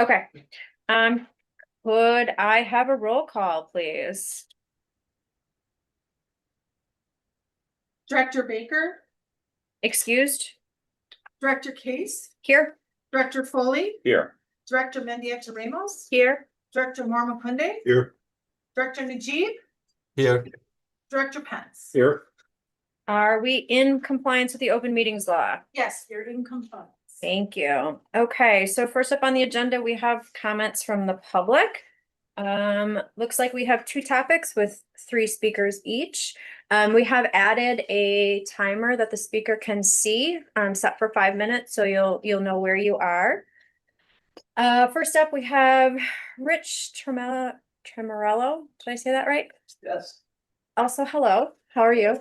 Okay. Could I have a roll call, please? Director Baker, Excused? Director Case, Here? Director Foley, Here. Director Mendieta Ramos, Here? Director Mormakunde, Here. Director Najib, Here. Director Pence. Here. Are we in compliance with the open meetings law? Yes, you're in compliance. Thank you. Okay, so first up on the agenda, we have comments from the public. Looks like we have 2 topics with 3 speakers each. We have added a timer that the speaker can see, set for 5 minutes, so you'll know where you are. First up, we have Rich Tremorello. Did I say that right? Yes. Also, hello. How are you?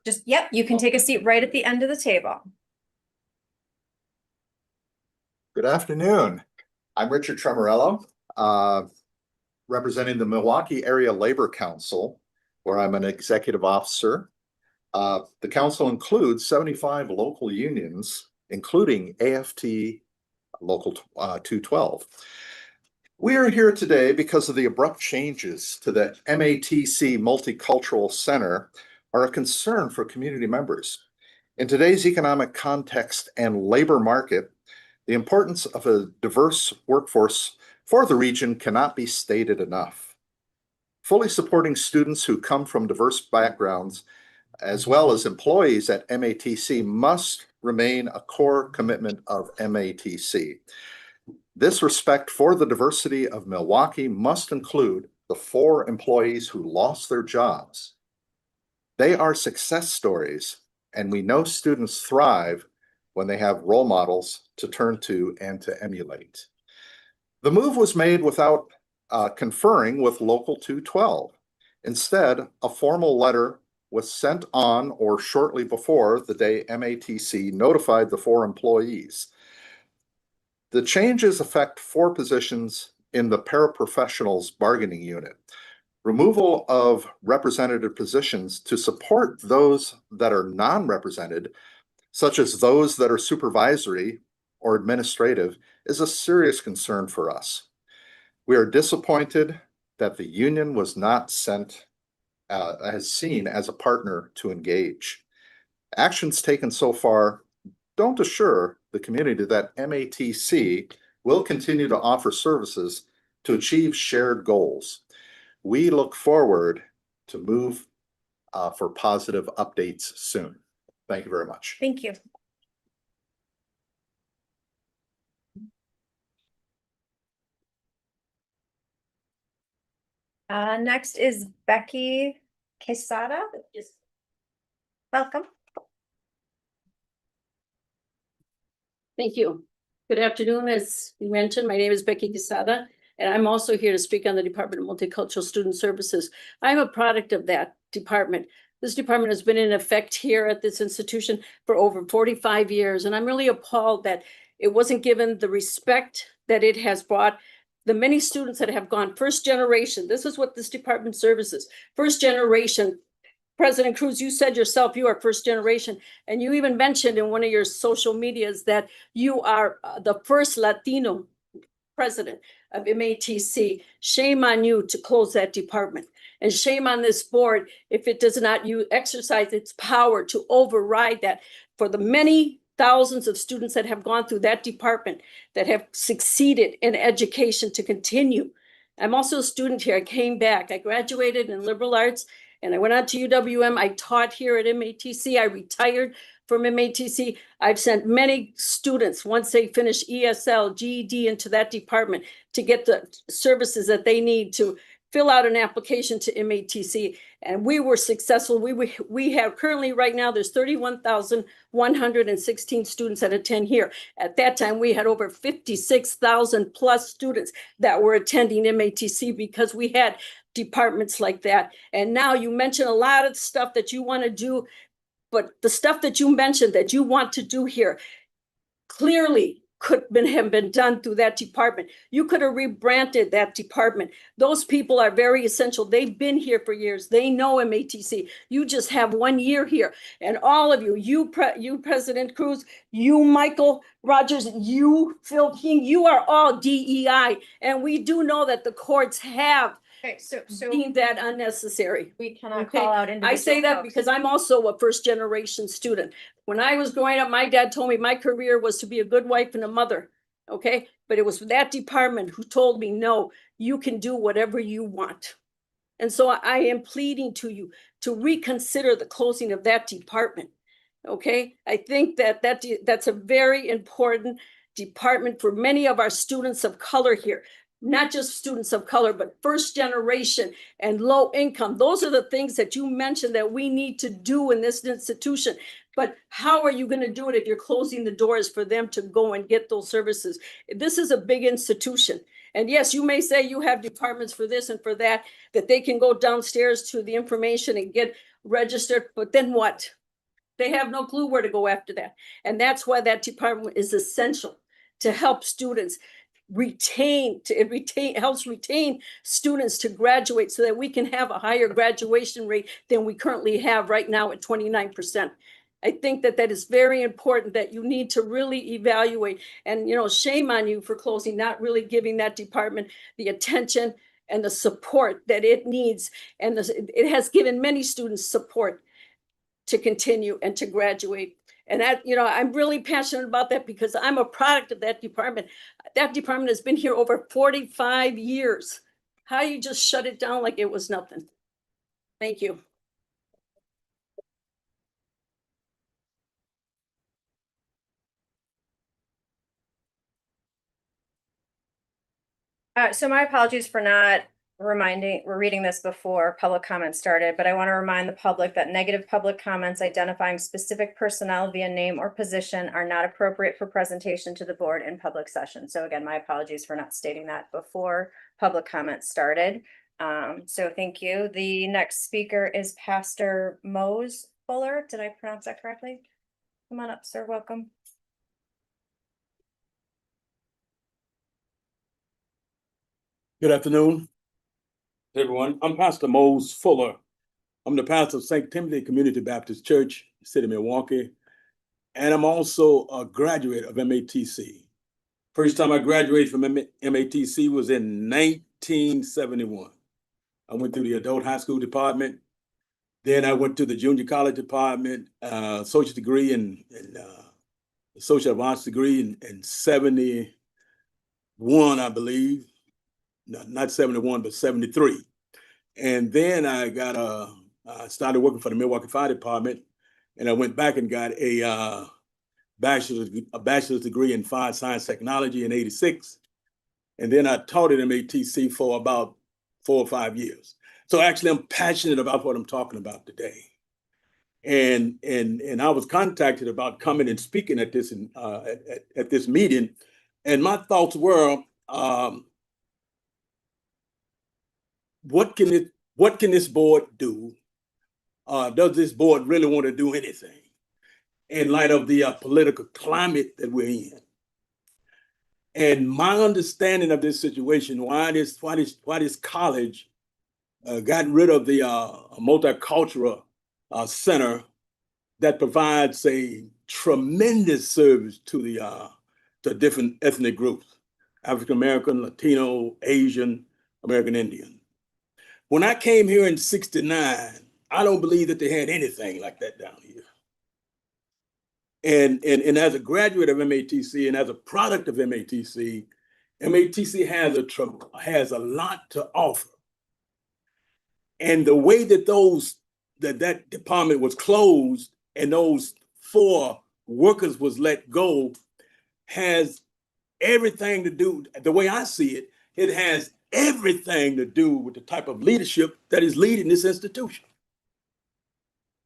Just, yep, you can take a seat right at the end of the table. Good afternoon. I'm Richard Tremorello, representing the Milwaukee Area Labor Council, where I'm an executive officer. The council includes 75 local unions, including AFT Local 212. We are here today because of the abrupt changes to the MATC Multicultural Center are a concern for community members. In today's economic context and labor market, the importance of a diverse workforce for the region cannot be stated enough. Fully supporting students who come from diverse backgrounds, as well as employees at MATC, must remain a core commitment of MATC. This respect for the diversity of Milwaukee must include the 4 employees who lost their jobs. They are success stories, and we know students thrive when they have role models to turn to and to emulate. The move was made without conferring with Local 212. Instead, a formal letter was sent on or shortly before the day MATC notified the 4 employees. The changes affect 4 positions in the paraprofessionals bargaining unit. Removal of representative positions to support those that are non-represented, such as those that are supervisory or administrative, is a serious concern for us. We are disappointed that the union was not seen as a partner to engage. Actions taken so far don't assure the community that MATC will continue to offer services to achieve shared goals. We look forward to move for positive updates soon. Thank you very much. Thank you. Next is Becky Quesada. Yes. Welcome. Thank you. Good afternoon. As you mentioned, my name is Becky Quesada, and I'm also here to speak on the Department of Multicultural Student Services. I'm a product of that department. This department has been in effect here at this institution for over 45 years, and I'm really appalled that it wasn't given the respect that it has brought. The many students that have gone first generation, this is what this department services, first generation. President Cruz, you said yourself you are first generation, and you even mentioned in one of your social medias that you are the first Latino president of MATC. Shame on you to close that department, and shame on this board if it does not exercise its power to override that for the many thousands of students that have gone through that department that have succeeded in education to continue. I'm also a student here. I came back. I graduated in liberal arts and I went on to UWM. I taught here at MATC. I retired from MATC. I've sent many students, once they finish ESL, GED, into that department to get the services that they need to fill out an application to MATC. And we were successful. We have currently right now, there's 31,116 students that attend here. At that time, we had over 56,000 plus students that were attending MATC because we had departments like that. And now you mentioned a lot of stuff that you want to do, but the stuff that you mentioned that you want to do here, clearly have been done through that department. You could have rebranded that department. Those people are very essential. They've been here for years. They know MATC. You just have 1 year here. And all of you, you President Cruz, you Michael Rogers, you Phil King, you are all DEI. And we do know that the courts have Okay, so deemed that unnecessary. we cannot Okay, call out individual I say that folks. because I'm also a first generation student. When I was growing up, my dad told me my career was to be a good wife and a mother. Okay, but it was that department who told me, no, you can do whatever you want. And so I am pleading to you to reconsider the closing of that department. Okay, I think that's a very important department for many of our students of color here. Not just students of color, but first generation and low income. Those are the things that you mentioned that we need to do in this institution. But how are you going to do it if you're closing the doors for them to go and get those services? This is a big institution. And yes, you may say you have departments for this and for that, that they can go downstairs to the information and get registered, but then what? They have no clue where to go after that. And that's why that department is essential to help students helps retain students to graduate so that we can have a higher graduation rate than we currently have right now at 29%. I think that is very important, that you need to really evaluate, and shame on you for closing, not really giving that department the attention and the support that it needs. And it has given many students support to continue and to graduate. And that, I'm really passionate about that because I'm a product of that department. That department has been here over 45 years. How you just shut it down like it was nothing? Thank you. So my apologies for not reading this before public comment started, but I want to remind the public that negative public comments identifying specific personnel via name or position are not appropriate for presentation to the board in public session. So again, my apologies for not stating that before public comment started. So thank you. The next speaker is Pastor Mose Fuller. Did I pronounce that correctly? Come on up, sir. Welcome. Good afternoon, everyone. I'm Pastor Mose Fuller. I'm the pastor of St. Timothy Community Baptist Church, City of Milwaukee, and I'm also a graduate of MATC. First time I graduated from MATC was in 1971. I went through the adult high school department. Then I went to the junior college department, associate degree and associate of arts degree in 71, I believe. Not 71, but 73. And then I started working for the Milwaukee Fire Department, and I went back and got a bachelor's degree in fire science technology in 86. And then I taught at MATC for about 4 or 5 years. So actually I'm passionate about what I'm talking about today. And I was contacted about coming and speaking at this meeting. And my thoughts were, what can this board do? Does this board really want to do anything in light of the political climate that we're in? And my understanding of this situation, why this college got rid of the multicultural center that provides a tremendous service to different ethnic groups: African American, Latino, Asian, American Indian. When I came here in '69, I don't believe that they had anything like that down here. And as a graduate of MATC and as a product of MATC, MATC has a lot to offer. And the way that that department was closed and those 4 workers was let go has everything to do, the way I see it, it has everything to do with the type of leadership that is leading this institution.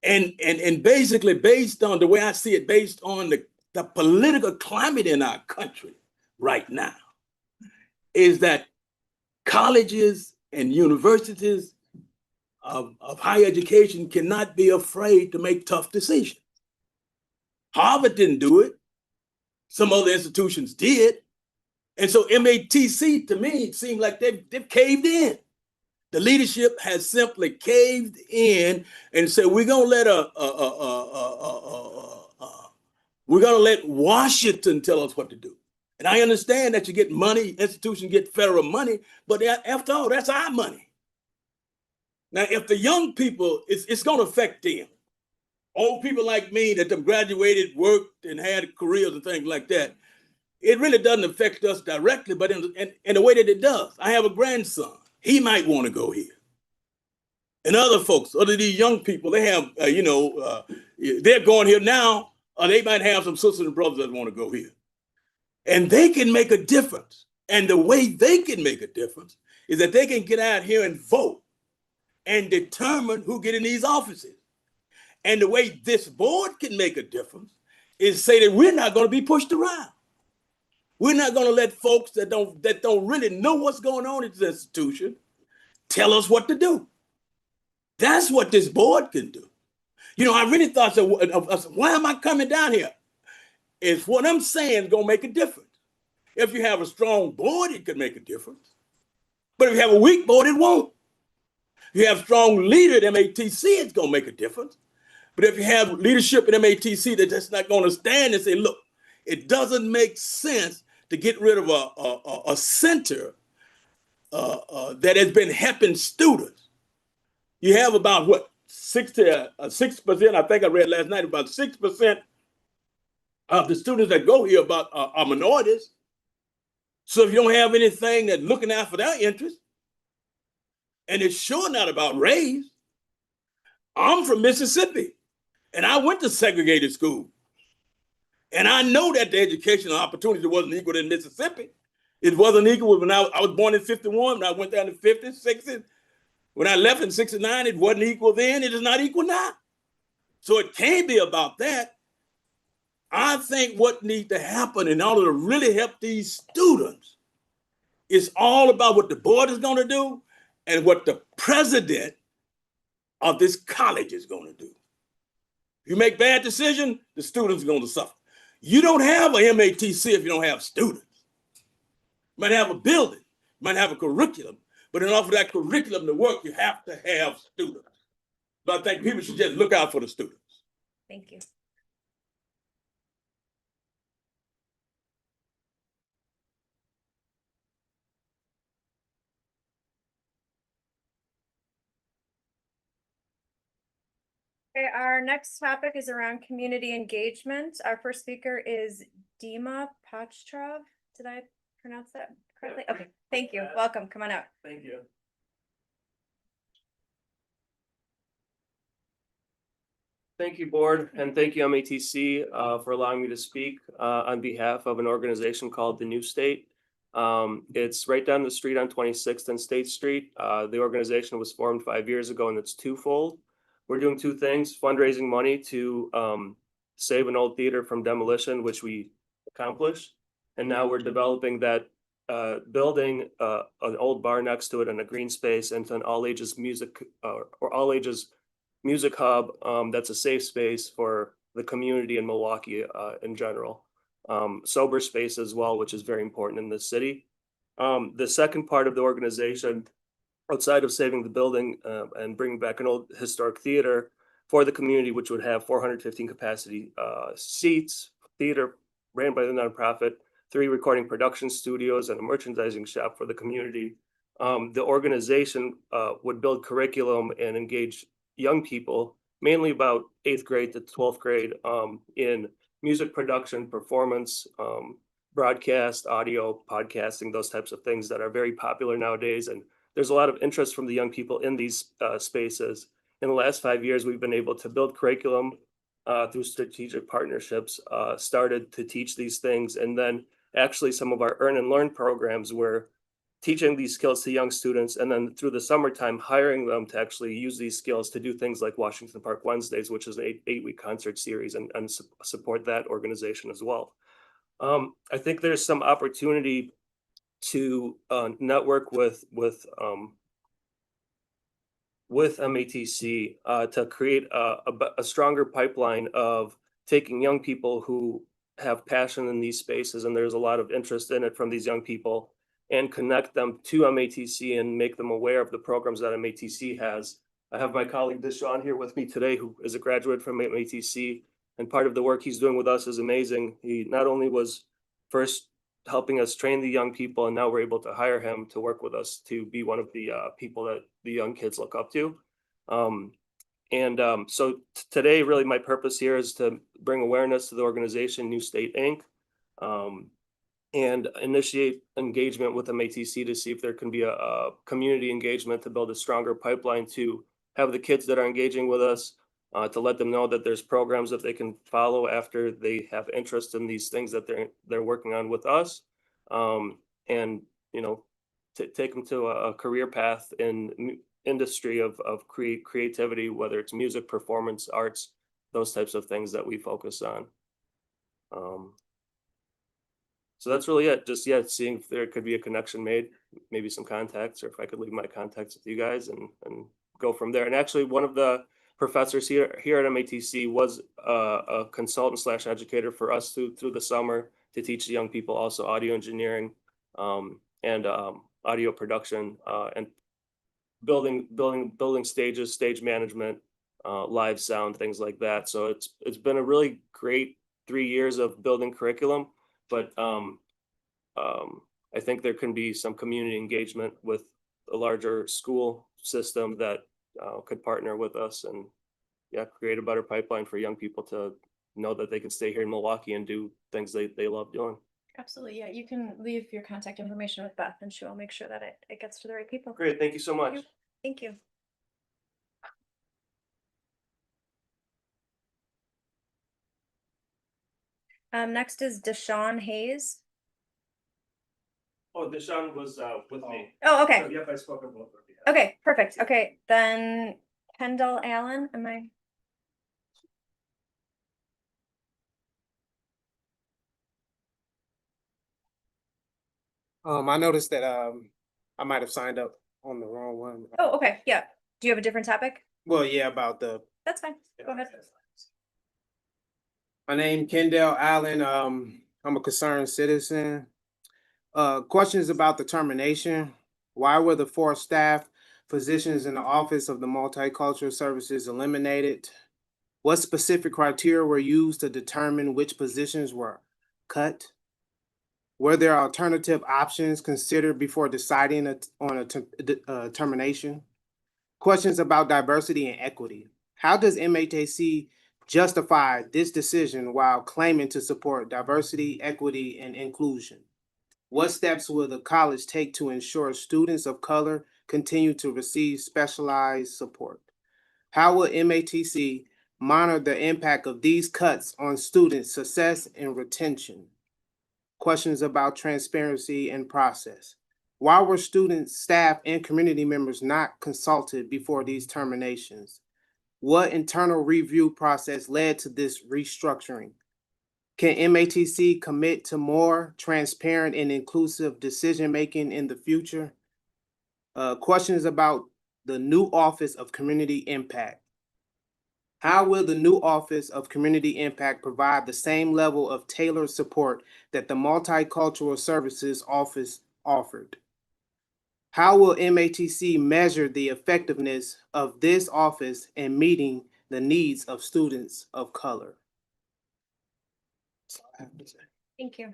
And basically, based on the way I see it, based on the political climate in our country right now, is that colleges and universities of higher education cannot be afraid to make tough decisions. Harvard didn't do it. Some other institutions did. And so MATC, to me, it seemed like they've caved in. The leadership has simply caved in and said, we're gonna let Washington tell us what to do. And I understand that you get money, institutions get federal money, but after all, that's our money. Now, if the young people, it's gonna affect them. Old people like me that have graduated, worked, and had careers and things like that, it really doesn't affect us directly, but in the way that it does. I have a grandson. He might want to go here. And other folks, other these young people, they have, they're going here now, or they might have some sisters and brothers that want to go here. And they can make a difference. And the way they can make a difference is that they can get out here and vote and determine who get in these offices. And the way this board can make a difference is say that we're not going to be pushed around. We're not going to let folks that don't really know what's going on in this institution tell us what to do. That's what this board can do. You know, I really thought, so why am I coming down here? It's what I'm saying is going to make a difference. If you have a strong board, it could make a difference. But if you have a weak board, it won't. If you have a strong leader at MATC, it's going to make a difference. But if you have leadership at MATC that's not going to stand and say, look, it doesn't make sense to get rid of a center that has been helping students. You have about what, 6%, I think I read last night, about 6% of the students that go here are minorities. So if you don't have anything that's looking out for their interests, and it's sure not about race. I'm from Mississippi, and I went to segregated school. And I know that the educational opportunity wasn't equal in Mississippi. It wasn't equal when I was born in 51, when I went down to 50s, 60s. When I left in 69, it wasn't equal then. It is not equal now. So it can't be about that. I think what needs to happen in order to really help these students is all about what the board is going to do and what the president of this college is going to do. If you make bad decisions, the students are going to suffer. You don't have a MATC if you don't have students. You might have a building, you might have a curriculum, but in order for that curriculum to work, you have to have students. But I think people should just look out for the students. Thank you. Okay, our next topic is around community engagement. Our first speaker is Dima Pachtrov. Did I pronounce that correctly? Okay, thank you. Welcome. Come on out. Thank you. Thank you, board, and thank you, MATC, for allowing me to speak on behalf of an organization called The New State. It's right down the street on 26th and State Street. The organization was formed 5 years ago, and it's twofold. We're doing two things: fundraising money to save an old theater from demolition, which we accomplished, and now we're developing that building, an old bar next to it, and a green space into an all-ages music or all-ages music hub that's a safe space for the community in Milwaukee in general. Sober space as well, which is very important in this city. The second part of the organization, outside of saving the building and bringing back an old historic theater for the community, which would have 415 capacity seats, theater ran by the nonprofit, 3 recording production studios, and a merchandising shop for the community. The organization would build curriculum and engage young people, mainly about 8th grade to 12th grade, in music production, performance, broadcast, audio, podcasting, those types of things that are very popular nowadays. And there's a lot of interest from the young people in these spaces. In the last 5 years, we've been able to build curriculum through strategic partnerships, started to teach these things. And then actually some of our earn and learn programs were teaching these skills to young students, and then through the summertime, hiring them to actually use these skills to do things like Washington Park Wednesdays, which is an 8-week concert series, and support that organization as well. I think there's some opportunity to network with MATC to create a stronger pipeline of taking young people who have passion in these spaces and there's a lot of interest in it from these young people, and connect them to MATC and make them aware of the programs that MATC has. I have my colleague Deshaun here with me today, who is a graduate from MATC, and part of the work he's doing with us is amazing. He not only was first helping us train the young people, and now we're able to hire him to work with us to be one of the people that the young kids look up to. So today, really my purpose here is to bring awareness to the organization New State Inc. And initiate engagement with MATC to see if there can be a community engagement to build a stronger pipeline to have the kids that are engaging with us, to let them know that there's programs that they can follow after they have interest in these things that they're working on with us. And, you know, to take them to a career path in industry of creativity, whether it's music, performance, arts, those types of things that we focus on. So that's really it. Just, yeah, seeing if there could be a connection made, maybe some contacts, or if I could leave my contacts with you guys and go from there. And actually, one of the professors here at MATC was a consultant / educator for us through the summer to teach the young people also audio engineering and audio production and building stages, stage management, live sound, things like that. So it's been a really great 3 years of building curriculum, but I think there can be some community engagement with a larger school system that could partner with us and, yeah, create a better pipeline for young people to know that they can stay here in Milwaukee and do things they love doing. Absolutely. Yeah, you can leave your contact information with Beth and she will make sure that it gets to the right people. Great, thank you so much. Thank you. Next is Deshaun Hayes. Oh, Deshaun was with me. Oh, okay. So, yep, I spoke on both of you. Okay, perfect. Okay, then Kendall Allen, am I? I noticed that I might have signed up on the wrong one. Oh, okay, yeah. Do you have a different topic? Well, yeah, about the That's fine. Go ahead. my name Kendall Allen. I'm a concerned citizen. Questions about the termination. Why were the 4 staff positions in the Office of the Multicultural Services eliminated? What specific criteria were used to determine which positions were cut? Were there alternative options considered before deciding on a termination? Questions about diversity and equity. How does MATC justify this decision while claiming to support diversity, equity, and inclusion? What steps will the college take to ensure students of color continue to receive specialized support? How will MATC monitor the impact of these cuts on student success and retention? Questions about transparency and process. Why were students, staff, and community members not consulted before these terminations? What internal review process led to this restructuring? Can MATC commit to more transparent and inclusive decision-making in the future? Questions about the new Office of Community Impact. How will the new Office of Community Impact provide the same level of tailored support that the Multicultural Services Office offered? How will MATC measure the effectiveness of this office in meeting the needs of students of color? That's all I have to say. Thank you.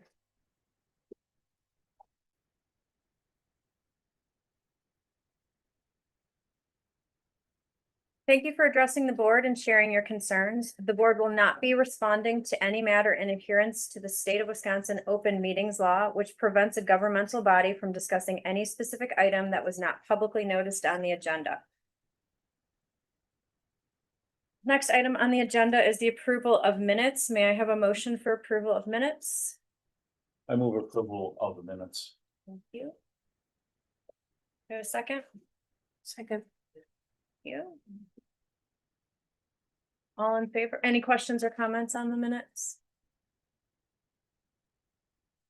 Thank you for addressing the board and sharing your concerns. The board will not be responding to any matter in adherence to the state of Wisconsin open meetings law, which prevents a governmental body from discussing any specific item that was not publicly noticed on the agenda. Next item on the agenda is the approval of minutes. May I have a motion for approval of minutes? I move approval of the minutes. Thank you. Do a second? Second. Thank you. All in favor? Any questions or comments on the minutes?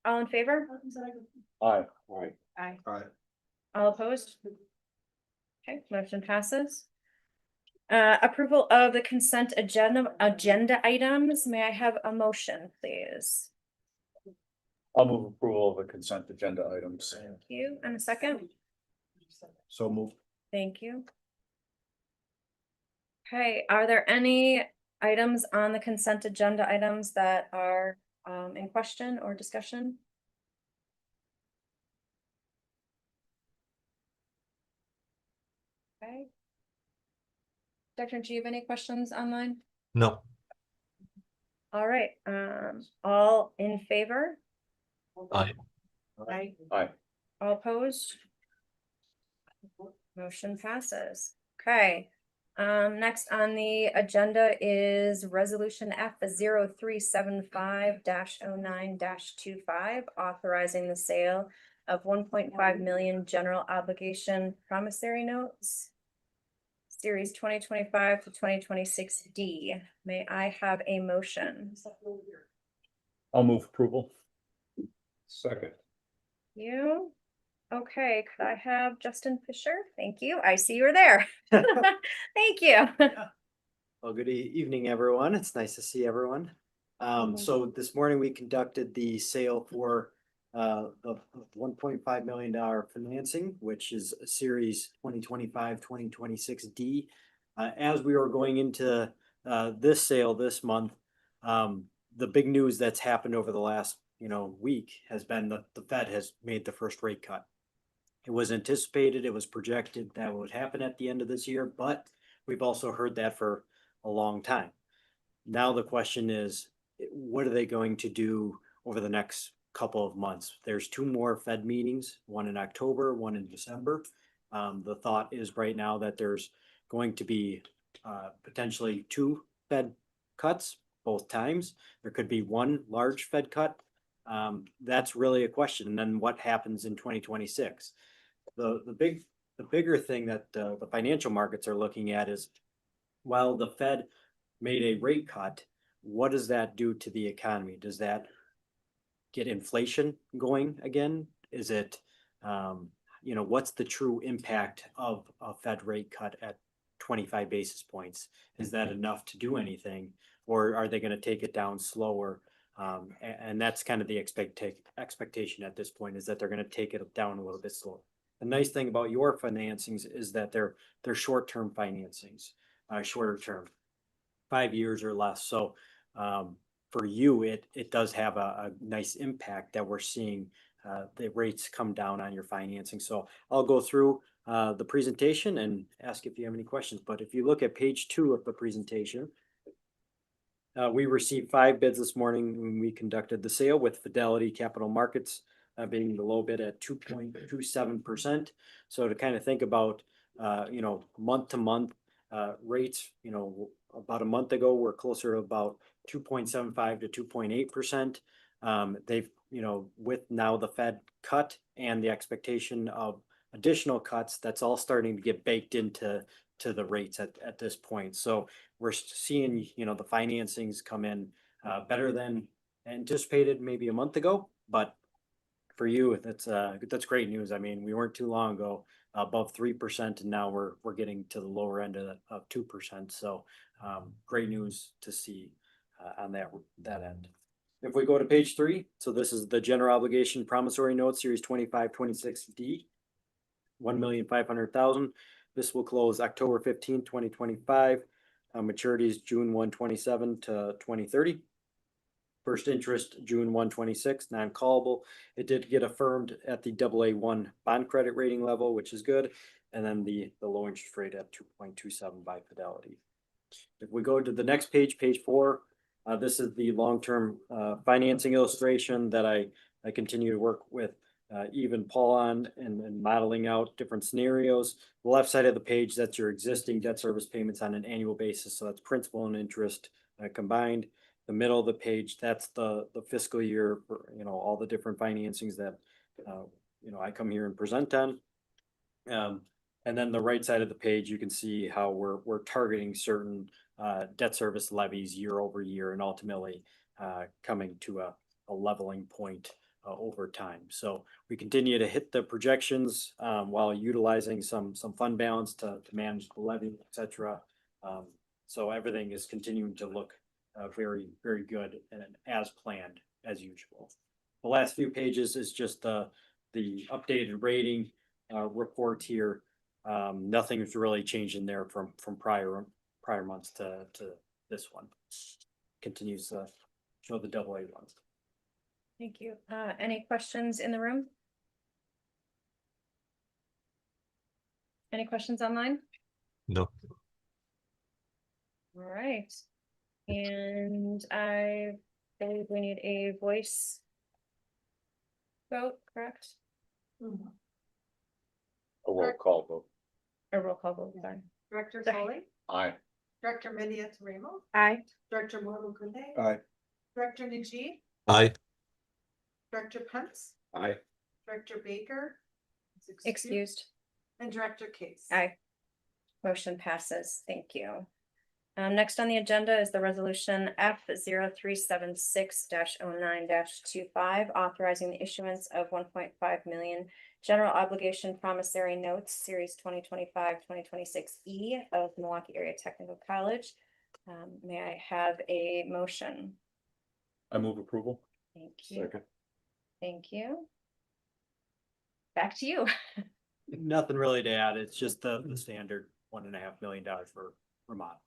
All in favor? Aye. Aye. All right. All opposed? Okay, motion passes. Approval of the consent agenda items. May I have a motion, please? I'll move approval of the consent agenda items. Thank you. And a second? So moved. Thank you. Okay, are there any items on the consent agenda items that are in question or discussion? Okay. Dr. G, you have any questions online? No. All right, all in favor? Aye. Aye. Aye. All opposed? Motion passes. Okay. Next on the agenda is resolution F 0375-09-25, authorizing the sale of 1.5 million general obligation promissory notes. Series 2025 to 2026 D. May I have a motion? I'll move approval. Second. You? Okay, could I have Justin Fisher? Thank you. I see you were there. Thank you. Well, good evening, everyone. It's nice to see everyone. So this morning we conducted the sale for the $1.5 million financing, which is a series 2025-2026 D. As we were going into this sale this month, the big news that's happened over the last week has been that the Fed has made the first rate cut. It was anticipated, it was projected that would happen at the end of this year, but we've also heard that for a long time. Now the question is, what are they going to do over the next couple of months? There's 2 more Fed meetings, one in October, one in December. The thought is right now that there's going to be potentially 2 Fed cuts both times. There could be 1 large Fed cut. That's really a question. And then what happens in 2026? The bigger thing that the financial markets are looking at is, while the Fed made a rate cut, what does that do to the economy? Does that get inflation going again? Is it, what's the true impact of a Fed rate cut at 25 basis points? Is that enough to do anything? Or are they going to take it down slower? And that's kind of the expectation at this point, is that they're going to take it down a little bit slower. The nice thing about your financings is that they're short-term financings, shorter term, 5 years or less. So for you, it does have a nice impact that we're seeing the rates come down on your financing. So I'll go through the presentation and ask if you have any questions. But if you look at page 2 of the presentation, we received 5 bids this morning when we conducted the sale, with Fidelity Capital Markets being the low bid at 2.27%. So to kind of think about, month to month rates, about a month ago, we're closer to about 2.75 to 2.8%. They've, with now the Fed cut and the expectation of additional cuts, that's all starting to get baked into the rates at this point. So we're seeing, the financings come in better than anticipated maybe a month ago. But for you, that's great news. I mean, we weren't too long ago above 3%, and now we're getting to the lower end of 2%. So great news to see on that end. If we go to page 3, so this is the general obligation promissory note series 25-26 D, 1,500,000. This will close October 15, 2025. Maturity is June 1, 27 to 2030. First interest, June 1, 26, non-callable. It did get affirmed at the AA1 bond credit rating level, which is good. And then the low interest rate at 2.27 by Fidelity. If we go to the next page, page 4, this is the long-term financing illustration that I continue to work with Eve and Paul on, and modeling out different scenarios. The left side of the page, that's your existing debt service payments on an annual basis. So that's principal and interest combined. The middle of the page, that's the fiscal year for, all the different financings that, I come here and present on. And then the right side of the page, you can see how we're targeting certain debt service levies year over year, and ultimately coming to a leveling point over time. So we continue to hit the projections while utilizing some fund balance to manage the levy, et cetera. So everything is continuing to look very, very good and as planned as usual. The last few pages is just the updated rating report here. Nothing's really changed in there from prior months to this one. Continues to show the AA ones. Thank you. Any questions in the room? Any questions online? No. All right. And I believe we need a voice vote, correct? A roll call vote. A roll call vote, sorry. Director Sorry. Foley, Aye. Director Ramos, Aye. Director Mormon-Kunde, Aye. Director Najib, Aye. Director Pence, Aye. Director Baker. is Excused. And Director Case. Aye. Motion passes. Thank you. Next on the agenda is the resolution F 376-09-25, authorizing the issuance of 1.5 million general obligation promissory notes, series 2025-2026 E of Milwaukee Area Technical College. May I have a motion? I move approval. Thank you. Thank you. Back to you. Nothing really to add. It's just the standard $1.5 million for Vermont.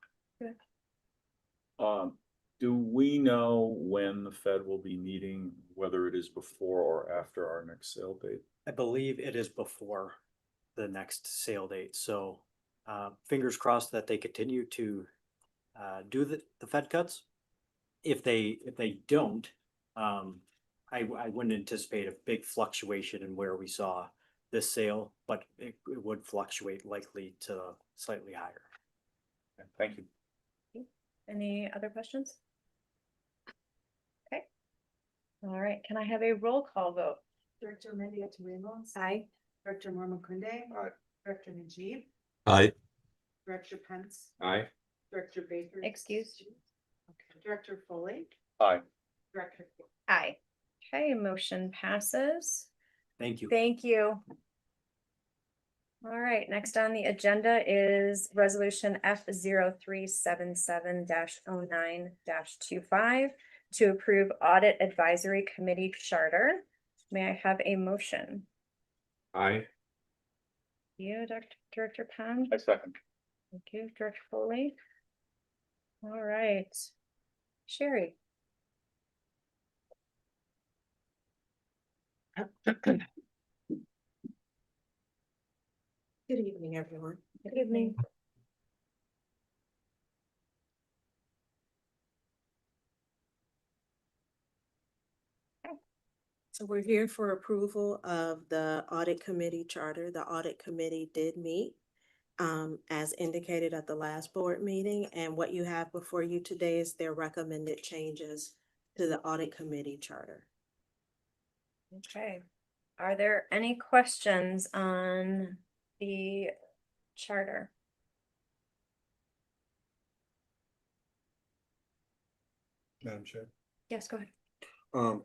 Do we know when the Fed will be meeting, whether it is before or after our next sale date? I believe it is before the next sale date, so fingers crossed that they continue to do the Fed cuts. If they don't, I wouldn't anticipate a big fluctuation in where we saw this sale, but it would fluctuate likely to slightly higher. Okay, thank you. Any other questions? Okay. All right, can I have a roll call vote? Director Ramos. Aye. Director Mormon-Kunde. Aye. Director Najib, Aye. Director Pence, Aye. Director Baker. Excused. Okay. Director Foley, Aye. Director Case. Aye. Okay, motion passes. Thank you. Thank you. All right, next on the agenda is resolution F 377-09-25 to approve audit advisory committee charter. May I have a motion? Aye. You, Director Pond? I second. Thank you, Director Foley. All right. Sherry. Good evening, everyone. Good evening. So we're here for approval of the audit committee charter. The audit committee did meet as indicated at the last board meeting, and what you have before you today is their recommended changes to the audit committee charter. Okay. Are there any questions on the charter? Madam Chair. Yes, go ahead.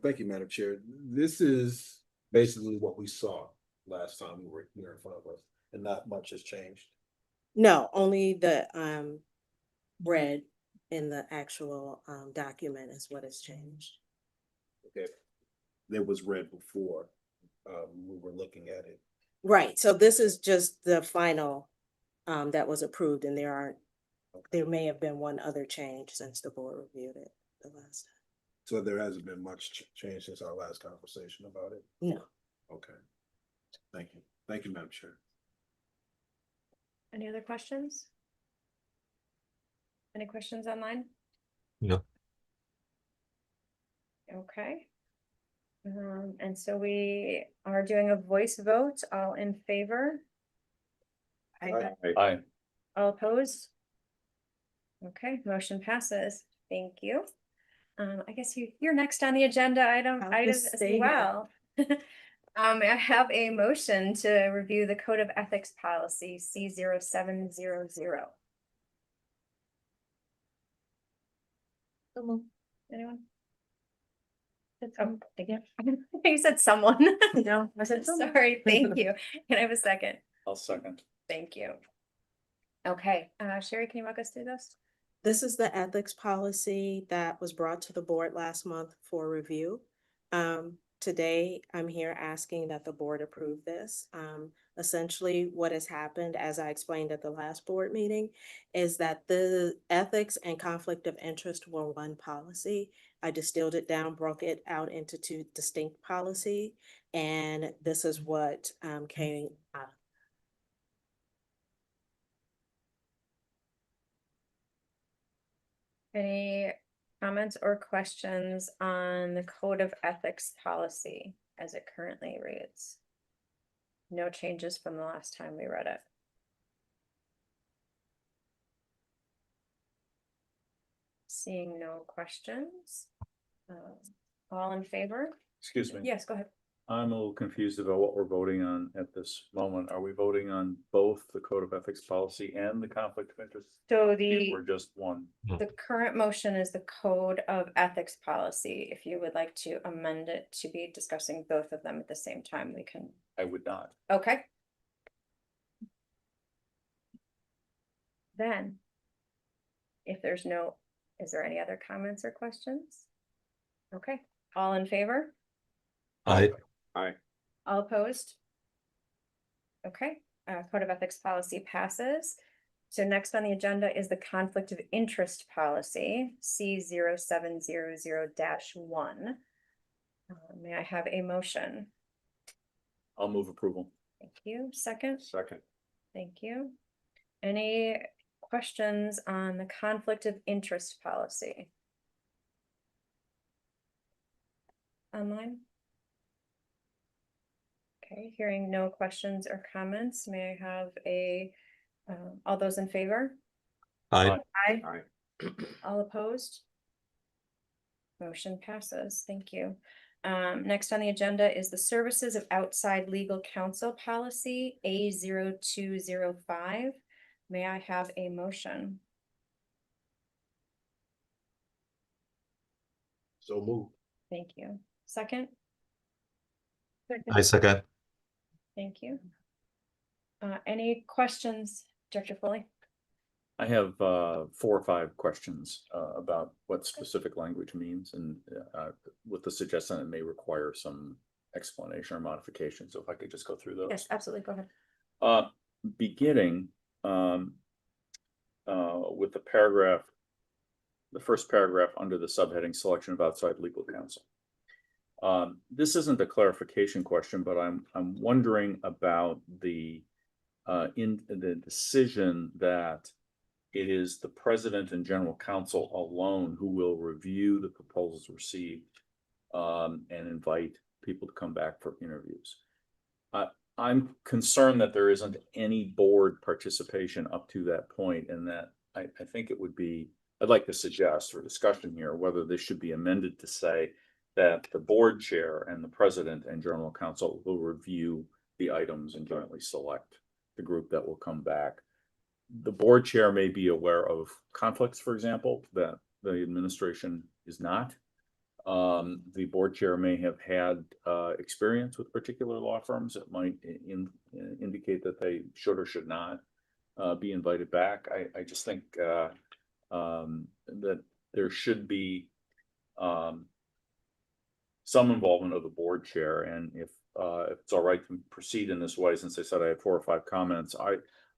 Thank you, Madam Chair. This is basically what we saw last time we were here in front of us, and not much has changed. No, only the red in the actual document is what has changed. Okay. There was red before, we were looking at it. Right, so this is just the final that was approved, and there may have been one other change since the board reviewed it the last time. So there hasn't been much change since our last conversation about it? No. Okay. Thank you. Thank you, Madam Chair. Any other questions? Any questions online? No. Okay. And so we are doing a voice vote. All in favor? Aye. All opposed? Okay, motion passes. Thank you. I guess you're next on the agenda item I'll items just as stay here. well. I have a motion to review the Code of Ethics Policy C0700. Anyone? Oh, thank you. You said someone. No, I said someone. Sorry, thank you. Can I have a second? I'll second. Thank you. Okay, Sherry, can you walk us through this? This is the ethics policy that was brought to the board last month for review. Today, I'm here asking that the board approve this. Essentially, what has happened, as I explained at the last board meeting, is that the ethics and conflict of interest were one policy. I distilled it down, broke it out into two distinct policy, and this is what came out. Any comments or questions on the code of ethics policy as it currently reads? No changes from the last time we read it. Seeing no questions. All in favor? Excuse me. Yes, go ahead. I'm a little confused about what we're voting on at this moment. Are we voting on both the code of ethics policy and the conflict of interest? So Or just one? the current motion is the code of ethics policy. If you would like to amend it to be discussing both of them at the same time, we can. I would not. Okay. Then, if there's no, is there any other comments or questions? Okay, all in favor? Aye. All opposed? Okay, code of ethics policy passes. So next on the agenda is the conflict of interest policy, C0700-1. May I have a motion? I'll move approval. Thank you. Second? Second. Thank you. Any questions on the conflict of interest policy? Online? Okay, hearing no questions or comments, may I have a, all those in favor? Aye. Aye. Aye. All opposed? Motion passes. Thank you. Next on the agenda is the Services of Outside Legal Counsel Policy, A0205. May I have a motion? So move. Thank you. Second? I second. Thank you. Any questions, Director Foley? I have 4 or 5 questions about what specific language means, and with the suggestion it may require some explanation or modification. So if I could just go through those. Yes, absolutely. Go ahead. Beginning with the paragraph, the first paragraph under the subheading selection of outside legal counsel. This isn't a clarification question, but I'm wondering about the decision that it is the president and general counsel alone who will review the proposals received and invite people to come back for interviews. I'm concerned that there isn't any board participation up to that point, and that I think it would be, I'd like to suggest for discussion here whether this should be amended to say that the board chair and the president and general counsel will review the items and jointly select the group that will come back. The board chair may be aware of conflicts, for example, that the administration is not. The board chair may have had experience with particular law firms that might indicate that they should or should not be invited back. I just think that there should be some involvement of the board chair, and if it's all right to proceed in this way, since I said I had 4 or 5 comments,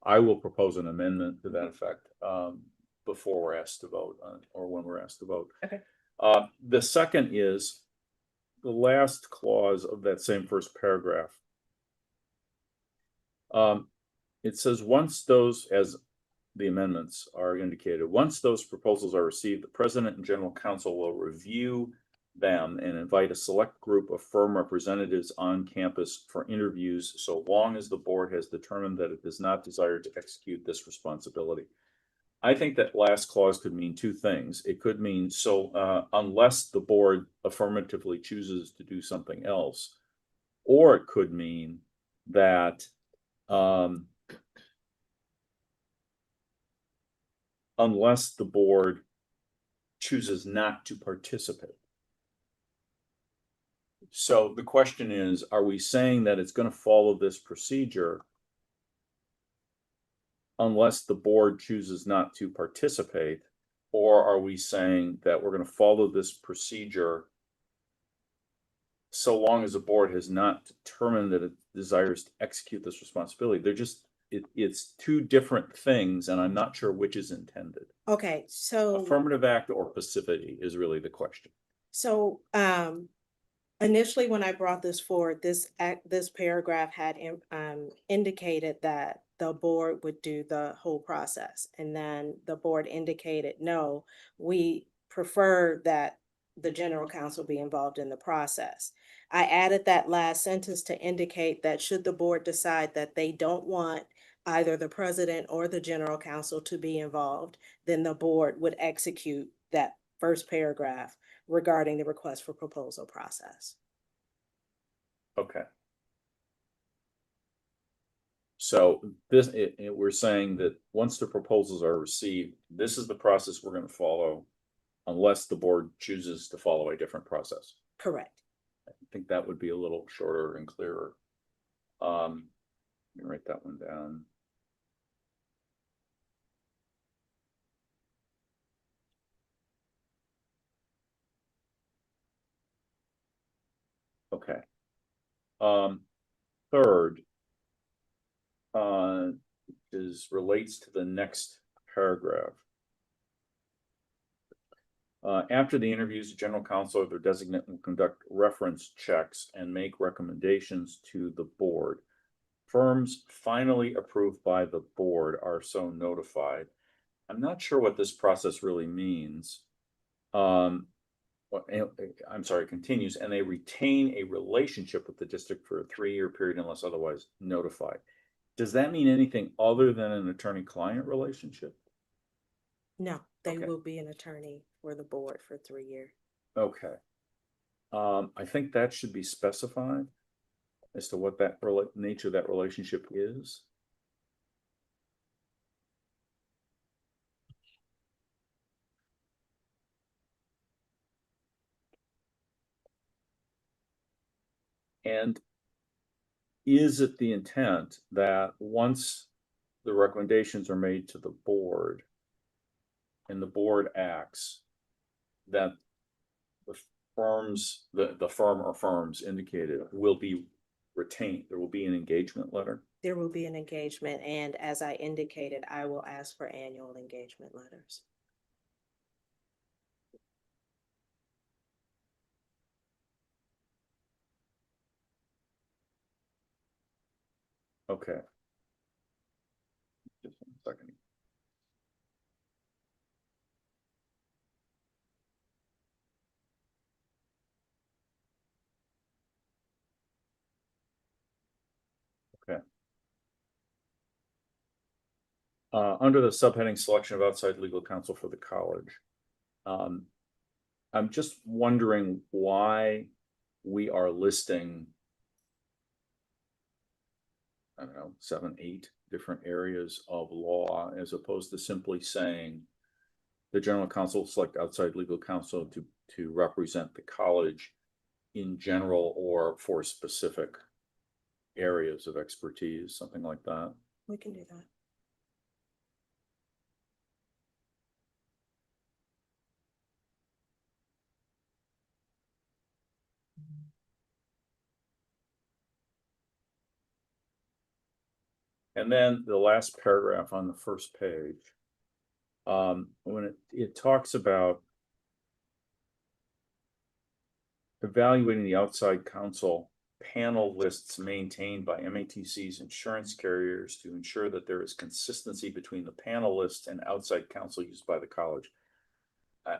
I will propose an amendment to that effect before we're asked to vote or when we're asked to vote. Okay. The second is the last clause of that same first paragraph. It says once those, as the amendments are indicated, once those proposals are received, the president and general counsel will review them and invite a select group of firm representatives on campus for interviews, so long as the board has determined that it does not desire to execute this responsibility. I think that last clause could mean 2 things. It could mean unless the board affirmatively chooses to do something else, or it could mean that unless the board chooses not to participate. So the question is, are we saying that it's going to follow this procedure unless the board chooses not to participate? Or are we saying that we're gonna follow this procedure so long as the board has not determined that it desires to execute this responsibility? They're just, it's two different things, and I'm not sure which is intended. Okay, so. Affirmative act or passivity is really the question. So, initially, when I brought this forward, this paragraph had, indicated that the board would do the whole process. And then the board indicated, no, we prefer that the general counsel be involved in the process. I added that last sentence to indicate that should the board decide that they don't want either the president or the general counsel to be involved, then the board would execute that first paragraph regarding the request for proposal process. Okay. So this, we're saying that once the proposals are received, this is the process we're going to follow unless the board chooses to follow a different process. Correct. I think that would be a little shorter and clearer. Let me write that one down. Okay. Third, relates to the next paragraph. After the interviews, the general counsel or their designate will conduct reference checks and make recommendations to the board. Firms finally approved by the board are so notified. I'm not sure what this process really means. I'm sorry, continues, and they retain a relationship with the district for a 3-year period unless otherwise notified. Does that mean anything other than an attorney-client relationship? No, they Okay. will be an attorney for the board for 3 years. Okay. I think that should be specified as to what that nature of that relationship is. And is it the intent that once the recommendations are made to the board and the board acts, that the firms, the firm or firms indicated will be retained? There will be an engagement letter? There will be an engagement, and as I indicated, I will ask for annual engagement letters. Okay. Just 1 second. Okay. Under the subheading selection of outside legal counsel for the college, I'm just wondering why we are listing, I don't know, 7, 8 different areas of law as opposed to simply saying the general counsel will select outside legal counsel to represent the college in general or for specific areas of expertise, something like that. We can do that. And then the last paragraph on the first page, when it talks about evaluating the outside counsel panel lists maintained by MATC's insurance carriers to ensure that there is consistency between the panel list and outside counsel used by the college.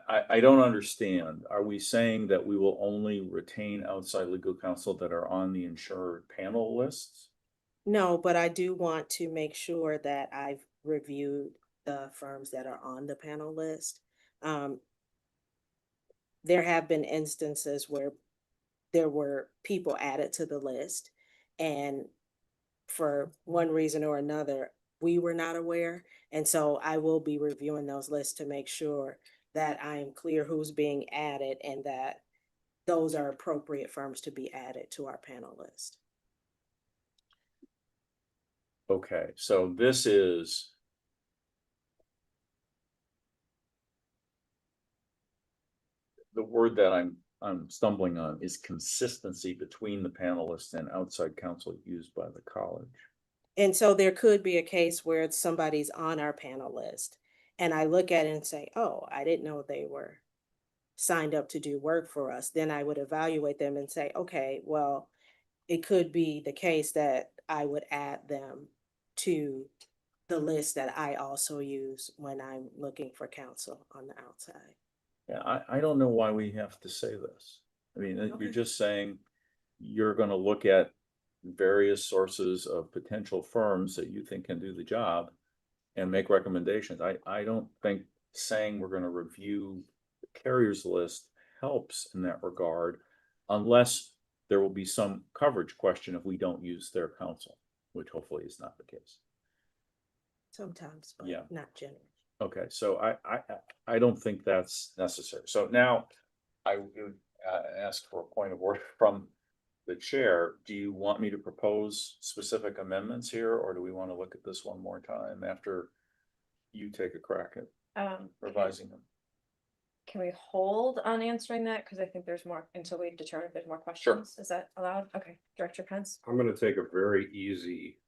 I don't understand. Are we saying that we will only retain outside legal counsel that are on the insured panel lists? No, but I do want to make sure that I've reviewed the firms that are on the panel list. There have been instances where there were people added to the list, and for one reason or another, we were not aware. And so I will be reviewing those lists to make sure that I am clear who's being added and that those are appropriate firms to be added to our panel list. Okay, so this is the word that I'm stumbling on is consistency between the panelists and outside counsel used by the college. And so there could be a case where somebody's on our panel list and I look at it and say, oh, I didn't know they were signed up to do work for us. Then I would evaluate them and say, okay, well, it could be the case that I would add them to the list that I also use when I'm looking for counsel on the outside. Yeah, I don't know why we have to say this. I mean, you're just saying you're gonna look at various sources of potential firms that you think can do the job and make recommendations. I don't think saying we're gonna review the carriers list helps in that regard, unless there will be some coverage question if we don't use their counsel, which hopefully is not the case. Sometimes, but Yeah. not generally. Okay, so I don't think that's necessary. So now I would ask for a point of order from the chair. Do you want me to propose specific amendments here, or do we want to look at this one more time after you take a crack at revising them? Can we hold on answering that? Because I think there's more until we determine if there's more questions. Is that allowed? Okay, Director Pence. I'm gonna take a very easy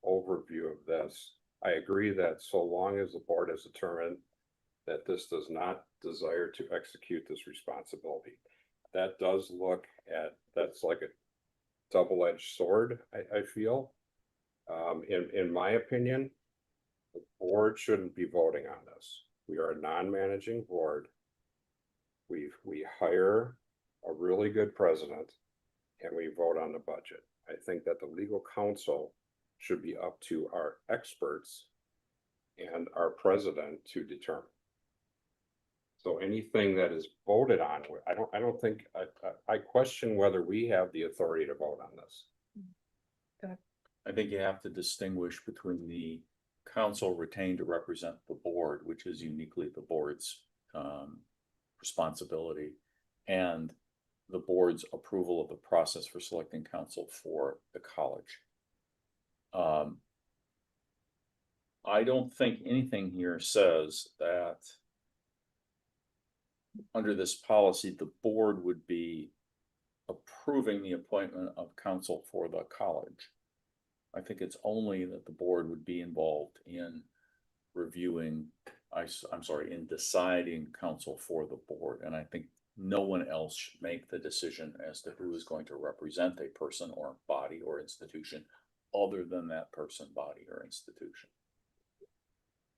overview of this. I agree that so long as the board has determined that this does not desire to execute this responsibility, that does look at, that's like a double-edged sword, I feel. In my opinion, the board shouldn't be voting on this. We are a non-managing board. We hire a really good president and we vote on the budget. I think that the legal counsel should be up to our experts and our president to determine. So anything that is voted on, I don't think, I question whether we have the authority to vote on this. I think you have to distinguish between the council retained to represent the board, which is uniquely the board's responsibility, and the board's approval of the process for selecting counsel for the college. I don't think anything here says that under this policy, the board would be approving the appointment of counsel for the college. I think it's only that the board would be involved in reviewing, I'm sorry, in deciding counsel for the board. And I think no one else should make the decision as to who is going to represent a person or body or institution other than that person, body, or institution.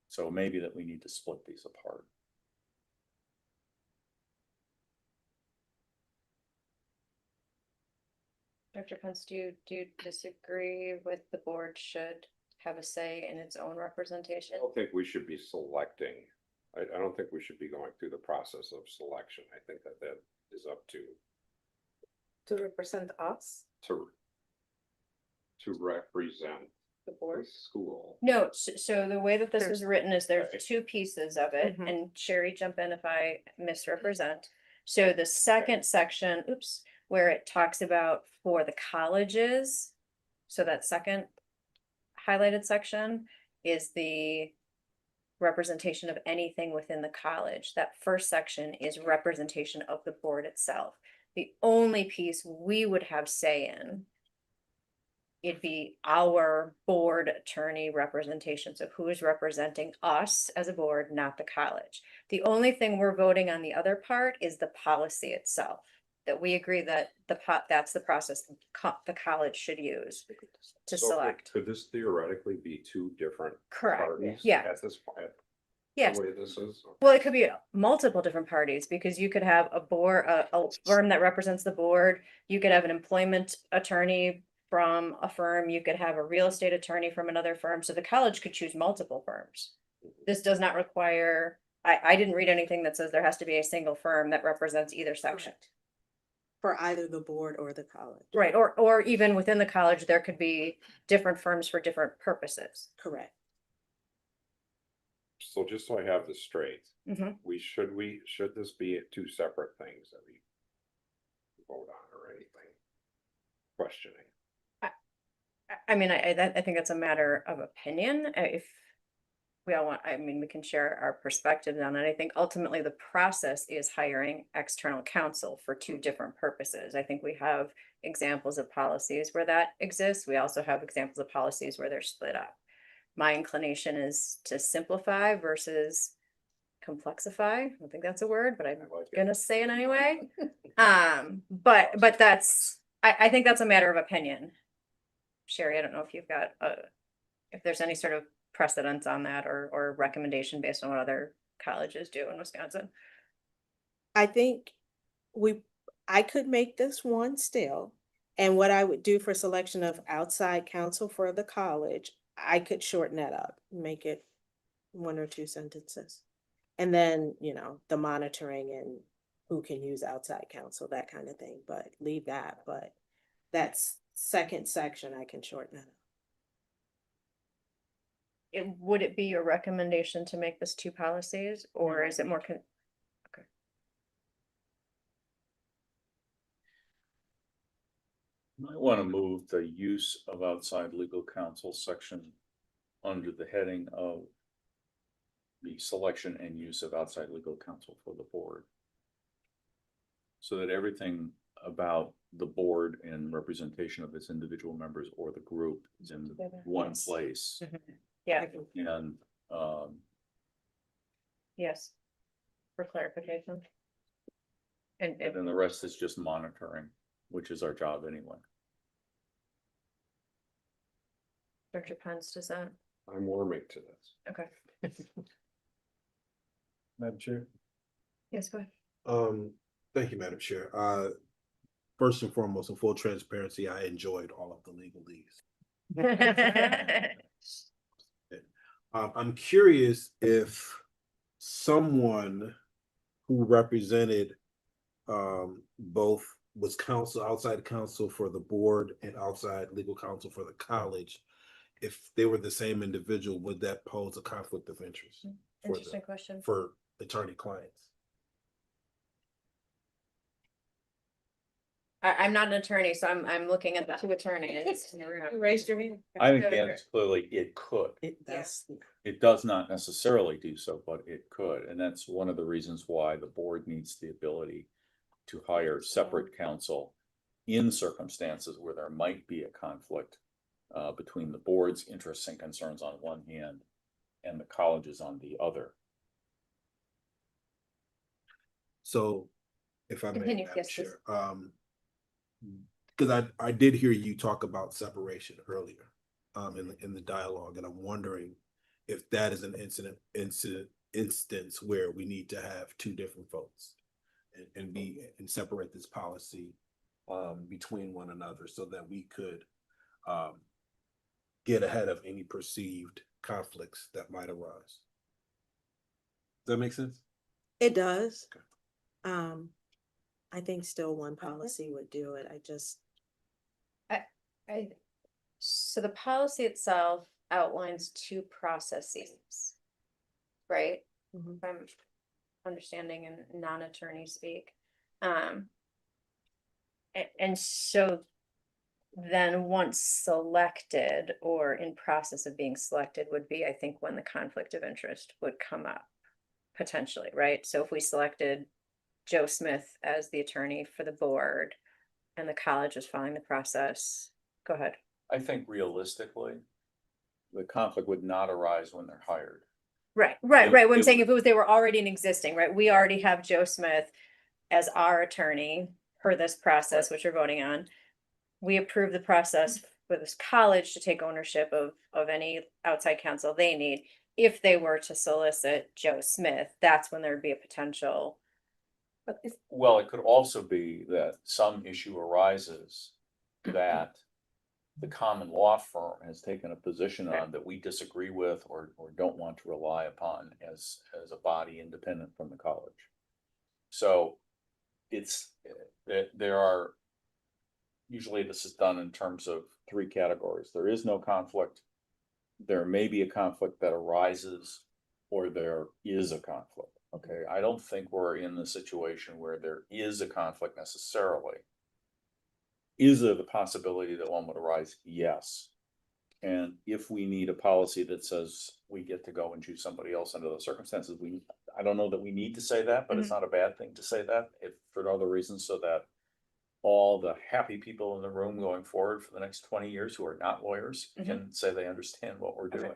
So maybe that we need to split these apart. Dr. Pence, do you disagree with the board should have a say in its own representation? I don't think we should be selecting. I don't think we should be going through the process of selection. I think that is up to represent us, to represent the the board. school. No, so the way that this is written is there's Right. two pieces of it, Mhm. and Sherry, jump in if I misrepresent. So the second section, oops, where it talks about for the colleges, so that second highlighted section is the representation of anything within the college. That first section is representation of the board itself. The only piece we would have say in, it'd be our board attorney representation. So who is representing us as a board, not the college. The only thing we're voting on the other part is the policy itself. That we agree that that's the process the college should use to So select. could this theoretically be two different Correct, parties? yeah. At this point? Yes. The way this is? Well, it could be multiple different parties because you could have a board, a firm that represents the board. You could have an employment attorney from a firm. You could have a real estate attorney from another firm. So the college could choose multiple firms. This does not require, I didn't read anything that says there has to be a single firm that represents either section. For either the board or the college. Right, or even within the college, there could be different firms for different purposes. Correct. So just so I have this straight, Mhm. should this be two separate things that we vote on or anything? Questioning. I mean, I think that's a matter of opinion. If we all want, I mean, we can share our perspectives on it. I think ultimately the process is hiring external counsel for two different purposes. I think we have examples of policies where that exists. We also have examples of policies where they're split up. My inclination is to simplify versus complexify. I don't think that's a word, but I'm gonna say it anyway. But that's, I think that's a matter of opinion. Sherry, I don't know if you've got, if there's any sort of precedence on that or recommendation based on what other colleges do in Wisconsin. I think I could make this one still. And what I would do for selection of outside counsel for the college, I could shorten that up, make it 1 or 2 sentences. And then, the monitoring and who can use outside counsel, that kind of thing, but leave that, but that's second section, I can shorten it up. Would it be your recommendation to make this 2 policies or is it more? Okay. Might want to move the use of outside legal counsel section under the heading of the selection and use of outside legal counsel for the board. So that everything about the board and representation of its individual members or the group is in one Yes. place. Yeah, And yes. For clarification. And then the rest is just monitoring, which is our job anyway. Dr. Pence, does that? I'm warming to this. Okay. Madam Chair. Yes, go ahead. Thank you, Madam Chair. First and foremost, in full transparency, I enjoyed all of the legalese. I'm curious if someone who represented both was outside counsel for the board and outside legal counsel for the college, if they were the same individual, would that pose a conflict of interest Interesting question. for attorney clients? I'm not an attorney, so I'm looking at the 2 attorneys. You raised your hand. I think the answer clearly it could. It does not necessarily do so, but it could. And that's one of the reasons why the board needs the ability to hire separate counsel in circumstances where there might be a conflict between the board's interests and concerns on one hand and the college's on the other. So if I may, Continue, Madam yes, please. Chair, because I did hear you talk about separation earlier in the dialogue, and I'm wondering if that is an instance where we need to have 2 different votes and separate this policy between one another so that we could get ahead of any perceived conflicts that might arise. Does that make sense? It does. Okay. I think still one policy would do it. So the policy itself outlines 2 processes, right? If I'm understanding in non-attorney speak. And so then once selected or in process of being selected would be, I think, when the conflict of interest would come up potentially, right? So if we selected Joe Smith as the attorney for the board and the college was following the process, go ahead. I think realistically, the conflict would not arise when they're hired. Right. It- What I'm it saying, if they were already in existing, right? We already have Joe Smith as our attorney per this process, which you're voting on. We approve the process for this college to take ownership of any outside counsel they need. If they were to solicit Joe Smith, that's when there'd be a potential. Well, it could also be that some issue arises that the common law firm has taken a position on that we disagree with or don't want to rely upon as a body independent from the college. So there are, usually this is done in terms of 3 categories. There is no conflict. There may be a conflict that arises, or there is a conflict. Okay, I don't think we're in the situation where there is a conflict necessarily. Is there the possibility that one would arise? Yes. And if we need a policy that says we get to go and choose somebody else under those circumstances, I don't know that we need to say that, but it's not a bad thing to say that if for other reasons, so that all the happy people in the room going forward for the next 20 years who are not lawyers can say they understand what we're Okay. doing.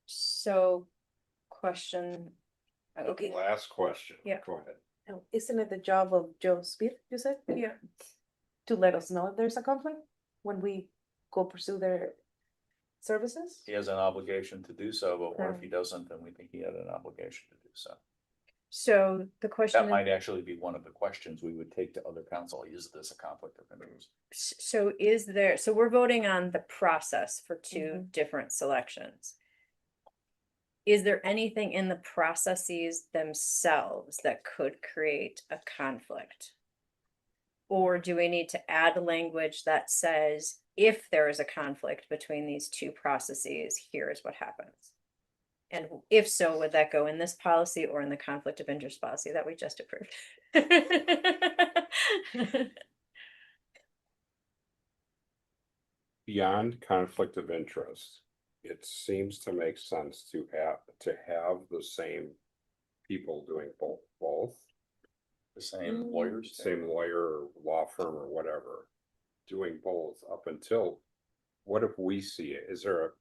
So question. Okay, Last question. Yeah. Go ahead. Isn't it the job of Joe Speed, you said? yeah, To let us know if there's a conflict when we go pursue their services? He has an obligation to do so, but what if he doesn't, then we think he had an obligation to do so. so the question. That might actually be one of the questions we would take to other counsel. Is this a conflict of interest? So so we're voting on the process for two different selections. Is there anything in the processes themselves that could create a conflict? Or do we need to add language that says, if there is a conflict between these two processes, here is what happens? And if so, would that go in this policy or in the conflict of interest policy that we just approved? Beyond conflict of interest, it seems to make sense to have the same people doing both. The same lawyers? Same lawyer or law firm or whatever, doing both up until, what if we see it? Is there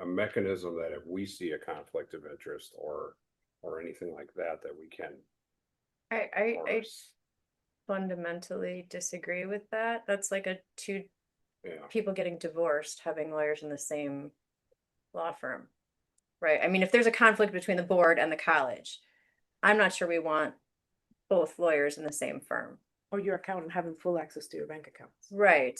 a mechanism that if we see a conflict of interest or anything like that, that we can? I fundamentally disagree with that. That's like two Yeah, people getting divorced, having lawyers in the same law firm. Right? I mean, if there's a conflict between the board and the college, I'm not sure we want both lawyers in the same firm. Or your accountant having full access to your bank accounts? Right.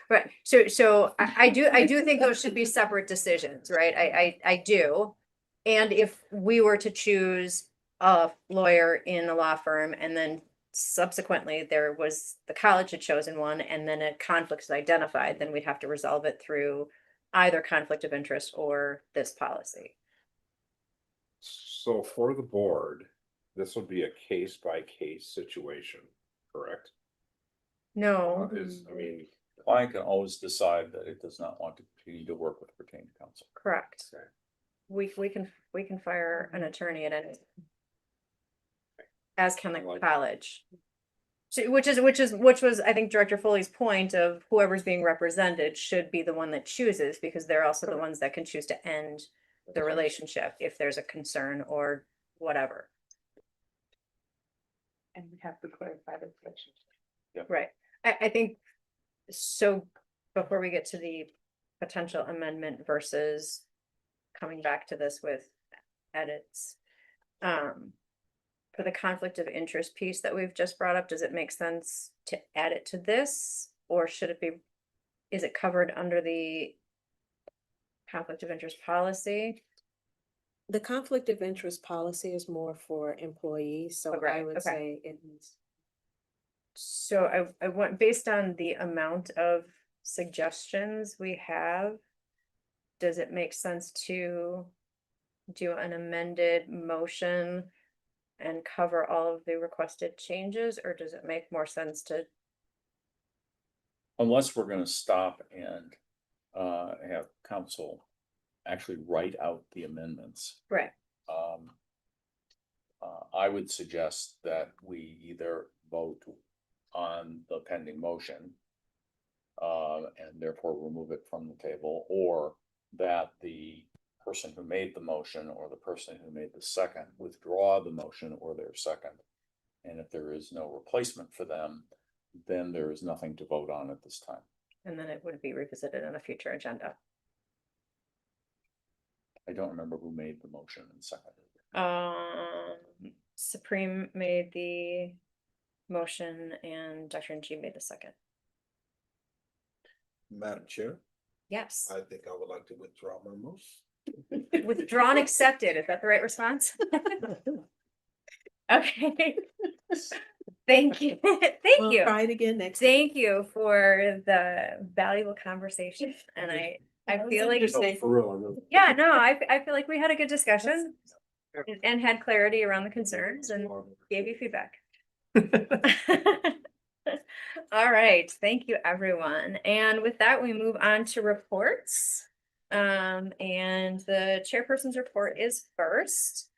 Right. So I do think those should be separate decisions, right? I do. And if we were to choose a lawyer in a law firm and then subsequently the college had chosen one and then a conflict is identified, then we'd have to resolve it through either conflict of interest or this policy. so for the board, this would be a case by case situation, correct? No. I mean, The client can always decide that it does not want to continue to work with retained counsel. Correct. okay. We can fire an attorney at any. As can the Like- college. So, which was, I think, Director Foley's point of whoever's being represented should be the one that chooses, because they're also the ones that can choose to end the relationship if there's a concern or whatever. And we have to clarify the relationship. Right. I think, so before we get to the potential amendment versus coming back to this with edits. For the conflict of interest piece that we've just brought up, does it make sense to add it to this? Or should it be, is it covered under the conflict of interest policy? The conflict of interest policy is more for employees, so Okay, I would okay. say it needs. So I want, based on the amount of suggestions we have, does it make sense to do an amended motion and cover all of the requested changes, or does it make more sense to? Unless we're gonna stop and have counsel actually write out the amendments. Right. I would suggest that we either vote on the pending motion and therefore remove it from the table, or that the person who made the motion or the person who made the second withdraw the motion or their second. And if there is no replacement for them, then there is nothing to vote on at this time. And then it would be revisited on a future agenda. I don't remember who made the motion and seconded it. Supreme made the motion and Dr. Ng made the second. Madam Chair, Yes. I think I would like to withdraw my motion. Withdrawn, accepted. Is that the right response? Okay. Thank you. Thank We'll you. try it again next. Thank you for the valuable conversation. And I feel like, For real, I really. yeah, no, I feel like we had a good discussion and had clarity around the concerns and gave you feedback. All right, thank you, everyone. And with that, we move on to reports. And the chairperson's report is first.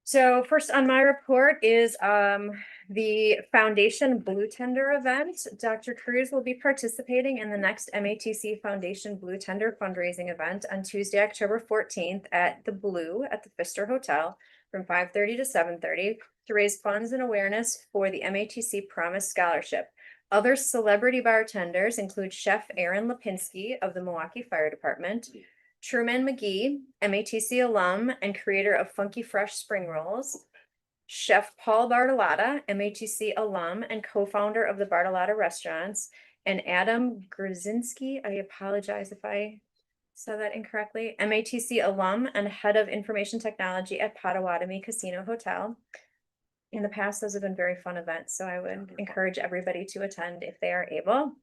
So first on my report is the Foundation Blue Tender event. Dr. Cruz will be participating in the next MATC Foundation Blue Tender fundraising event on Tuesday, October 14th at the Blue at the Pfister Hotel from 5:30 to 7:30 to raise funds and awareness for the MATC Promise Scholarship. Other celebrity bartenders include Chef Aaron Lipinski of the Milwaukee Fire Department, Truman McGee, MATC alum and creator of Funky Fresh Spring Rolls, Chef Paul Bartolotta, MATC alum and co-founder of the Bartolotta Restaurants, and Adam Grzinski, I apologize if I said that incorrectly, MATC alum and head of information technology at Potawatomi Casino Hotel. In the past, those have been very fun events, so I would encourage everybody to attend if they are able.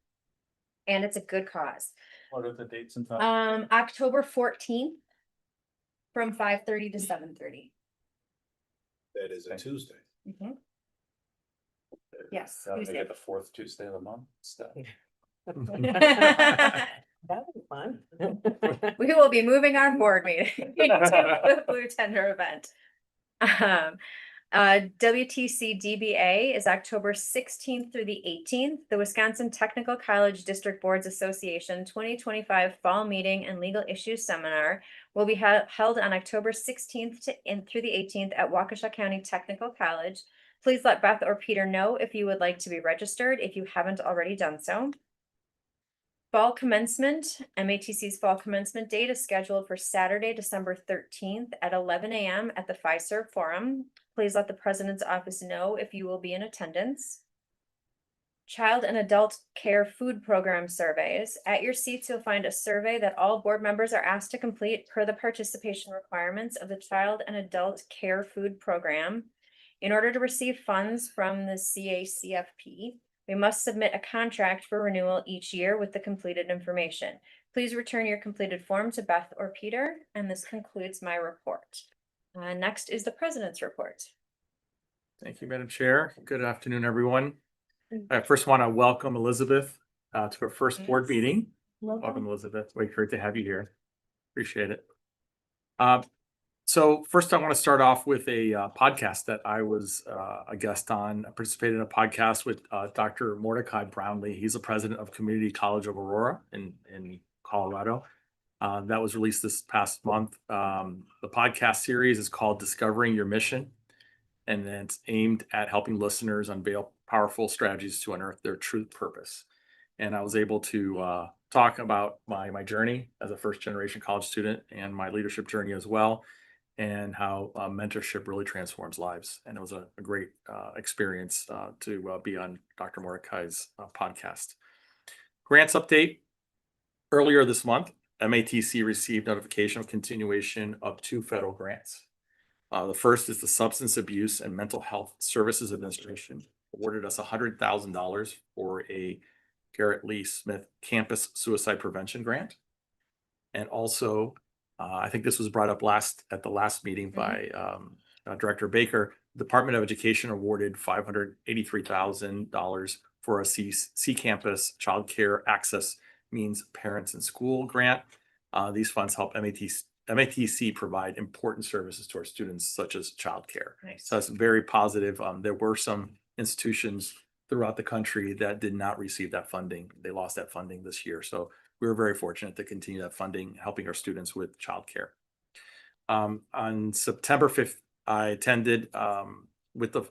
And it's a good cause. What are the dates and times? October 14th from 5:30 to 7:30. That is a Tuesday. Yes. Make Tuesday. it the fourth Tuesday of the month. Stuff. That would be fun. We will be moving our board meeting to the Blue Tender event. WTC DBA is October 16th through the 18th. The Wisconsin Technical College District Boards Association 2025 Fall Meeting and Legal Issues Seminar will be held on October 16th through the 18th at Waukesha County Technical College. Please let Beth or Peter know if you would like to be registered if you haven't already done so. Fall commencement, MATC's fall commencement date is scheduled for Saturday, December 13th at 11 a.m. at the Fiserv Forum. Please let the president's office know if you will be in attendance. Child and adult care food program surveys. At your seats, you'll find a survey that all board members are asked to complete per the participation requirements of the Child and Adult Care Food Program. In order to receive funds from the CACFP, we must submit a contract for renewal each year with the completed information. Please return your completed form to Beth or Peter, and this concludes my report. Next is the president's report. Thank you, Madam Chair. Good afternoon, everyone. I first want to welcome Elizabeth to her first board meeting. Welcome, Elizabeth. Great to have you here. Appreciate it. So first, I want to start off with a podcast that I was a guest on. I participated in a podcast with Dr. Mordecai Brownlee. He's the president of Community College of Aurora in Colorado. That was released this past month. The podcast series is called Discovering Your Mission, and it's aimed at helping listeners unveil powerful strategies to unearth their true purpose. And I was able to talk about my journey as a first-generation college student and my leadership journey as well, and how mentorship really transforms lives. And it was a great experience to be on Dr. Mordecai's podcast. Grants update. Earlier this month, MATC received notification of continuation of 2 federal grants. The first is the Substance Abuse and Mental Health Services Administration awarded us $100,000 for a Garrett Lee Smith Campus Suicide Prevention Grant. And also, I think this was brought up at the last meeting by Director Baker. The Department of Education awarded $583,000 for a C Campus Child Care Access Means Parents in School grant. These funds help MATC provide important services to our students, such as childcare. Nice. So that's very positive. There were some institutions throughout the country that did not receive that funding. They lost that funding this year. So we were very fortunate to continue that funding, helping our students with childcare. On September 5th, I attended with the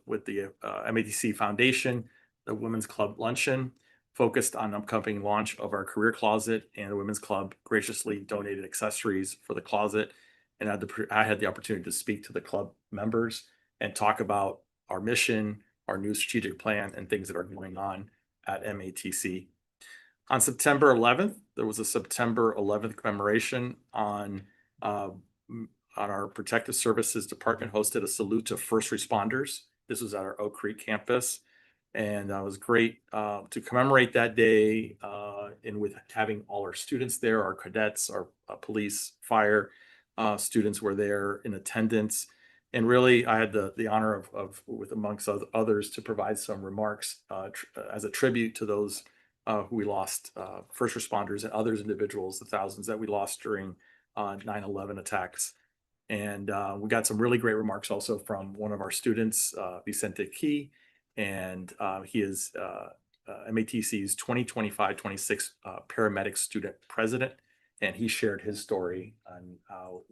MATC Foundation, the Women's Club Luncheon, focused on upcoming launch of our career closet, and the Women's Club graciously donated accessories for the closet. And I had the opportunity to speak to the club members and talk about our mission, our new strategic plan, and things that are going on at MATC. On September 11th, there was a September 11th commemoration on our Protective Services Department hosted a salute to first responders. This was at our Oak Creek campus. And it was great to commemorate that day and with having all our students there, our cadets, our police, fire students were there in attendance. And really, I had the honor of with amongst others to provide some remarks as a tribute to those who we lost, first responders and others individuals, the thousands that we lost during 9/11 attacks. And we got some really great remarks also from one of our students, Vicente Key, and he is MATC's 2025-26 paramedic student president. And he shared his story on how,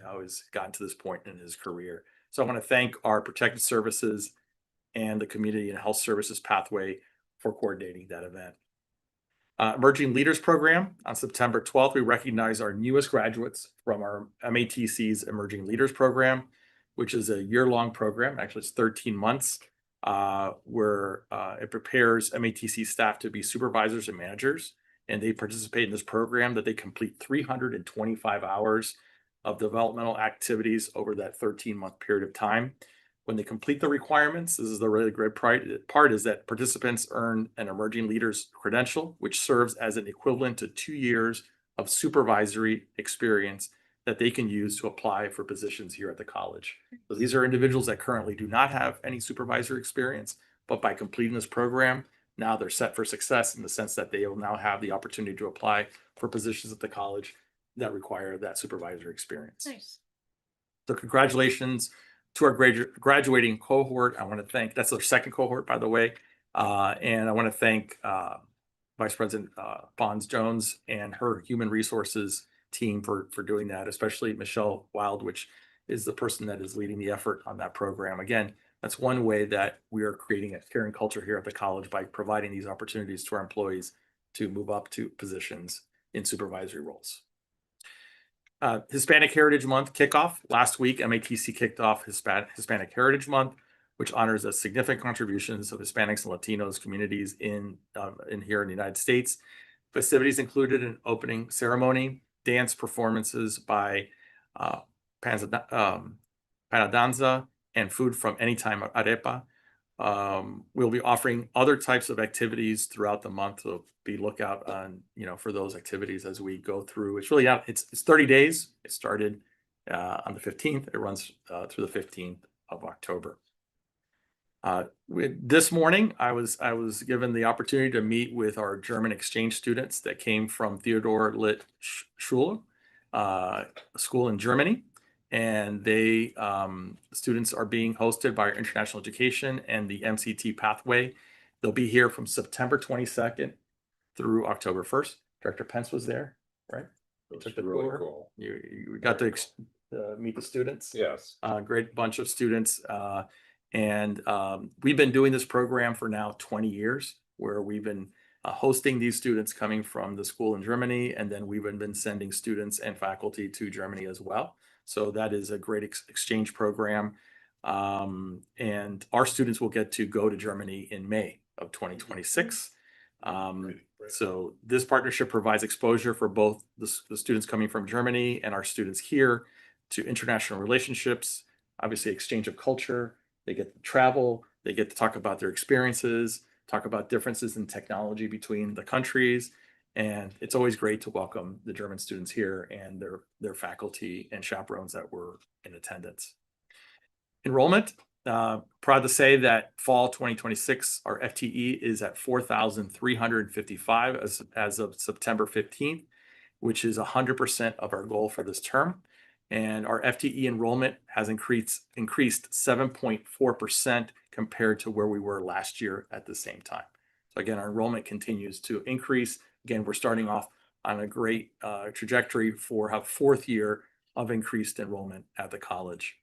how he's gotten to this point in his career. So I want to thank our protected services and the community and health services pathway for coordinating that event. Emerging Leaders Program. On September 12th, we recognize our newest graduates from our MATC's Emerging Leaders Program, which is a year-long program. Actually, it's 13 months, where it prepares MATC staff to be supervisors and managers. And they participate in this program that they complete 325 hours of developmental activities over that 13-month period of time. When they complete the requirements, this is the really great part, is that participants earn an Emerging Leaders credential, which serves as an equivalent to 2 years of supervisory experience that they can use to apply for positions here at the college. So these are individuals that currently do not have any supervisory experience, but by completing this program, now they're set for success in the sense that they will now have the opportunity to apply for positions at the college that require that supervisory experience. Nice. So congratulations to our graduating cohort. I want to thank, that's our second cohort, by the way. And I want to thank Vice President Bonds Jones and her human resources team for doing that, especially Michelle Wild, which is the person that is leading the effort on that program. Again, that's one way that we are creating a caring culture here at the college, by providing these opportunities to our employees to move up to positions in supervisory roles. Hispanic Heritage Month kickoff. Last week, MATC kicked off Hispanic Heritage Month, which honors the significant contributions of Hispanics and Latinos communities in here in the United States. Festivities included an opening ceremony, dance performances by Panadanza, and food from Anytime Arepa. We'll be offering other types of activities throughout the month. So be lookout on, for those activities as we go through. It's really it's 30 days. It started on the 15th. It runs through the 15th of October. This morning, I was given the opportunity to meet with our German exchange students that came from Theodor Litt Schule, a school in Germany. And students are being hosted by our International Education and the MCT pathway. They'll be here from September 22nd through October 1st. Director Pence was there, right? It was really cool. You got to meet the students. Yes. Great bunch of students. And we've been doing this program for now 20 years, where we've been hosting these students coming from the school in Germany. And then we've been sending students and faculty to Germany as well. So that is a great exchange program. And our students will get to go to Germany in May of 2026. So this partnership provides exposure for both the students coming from Germany and our students here to international relationships, obviously exchange of culture. They get to travel, they get to talk about their experiences, talk about differences in technology between the countries. And it's always great to welcome the German students here and their faculty and chaperones that were in attendance. Enrollment, proud to say that fall 2026, our FTE is at 4,355 as of September 15th, which is 100% of our goal for this term. And our FTE enrollment has increased 7.4% compared to where we were last year at the same time. So again, our enrollment continues to increase. Again, we're starting off on a great trajectory for a fourth year of increased enrollment at the college.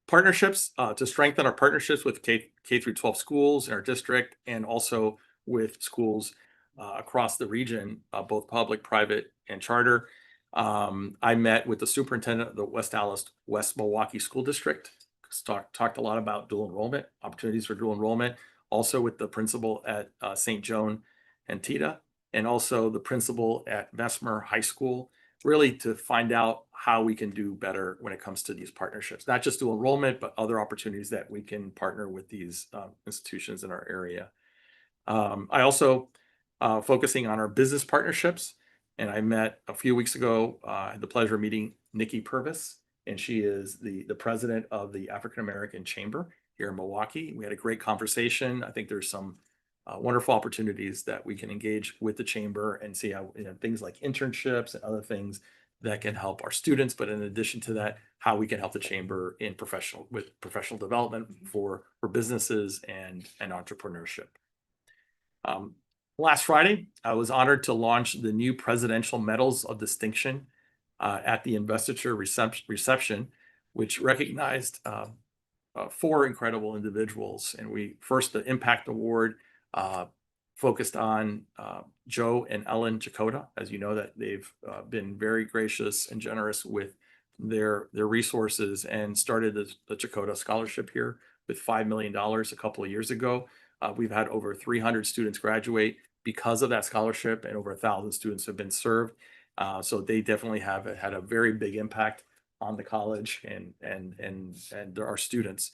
Partnerships, to strengthen our partnerships with K through 12 schools in our district, and also with schools across the region, both public, private, and charter. I met with the superintendent of the West Milwaukee School District, talked a lot about dual enrollment, opportunities for dual enrollment, also with the principal at St. Joan and Tita, and also the principal at Vesmer High School, really to find out how we can do better when it comes to these partnerships, not just dual enrollment, but other opportunities that we can partner with these institutions in our area. I also focusing on our business partnerships, and I met a few weeks ago, I had the pleasure of meeting Nikki Purvis, and she is the president of the African American Chamber here in Milwaukee. We had a great conversation. I think there's some wonderful opportunities that we can engage with the chamber and see how, you know, things like internships and other things that can help our students. But in addition to that, how we can help the chamber in professional development for businesses and entrepreneurship. Last Friday, I was honored to launch the new Presidential Medals of Distinction at the investiture reception, which recognized 4 incredible individuals. And the Impact Award focused on Joe and Ellen Chakota. As you know, that they've been very gracious and generous with their resources and started the Chakota Scholarship here with $5 million a couple of years ago. We've had over 300 students graduate because of that scholarship, and over 1,000 students have been served. So they definitely have had a very big impact on the college and our students.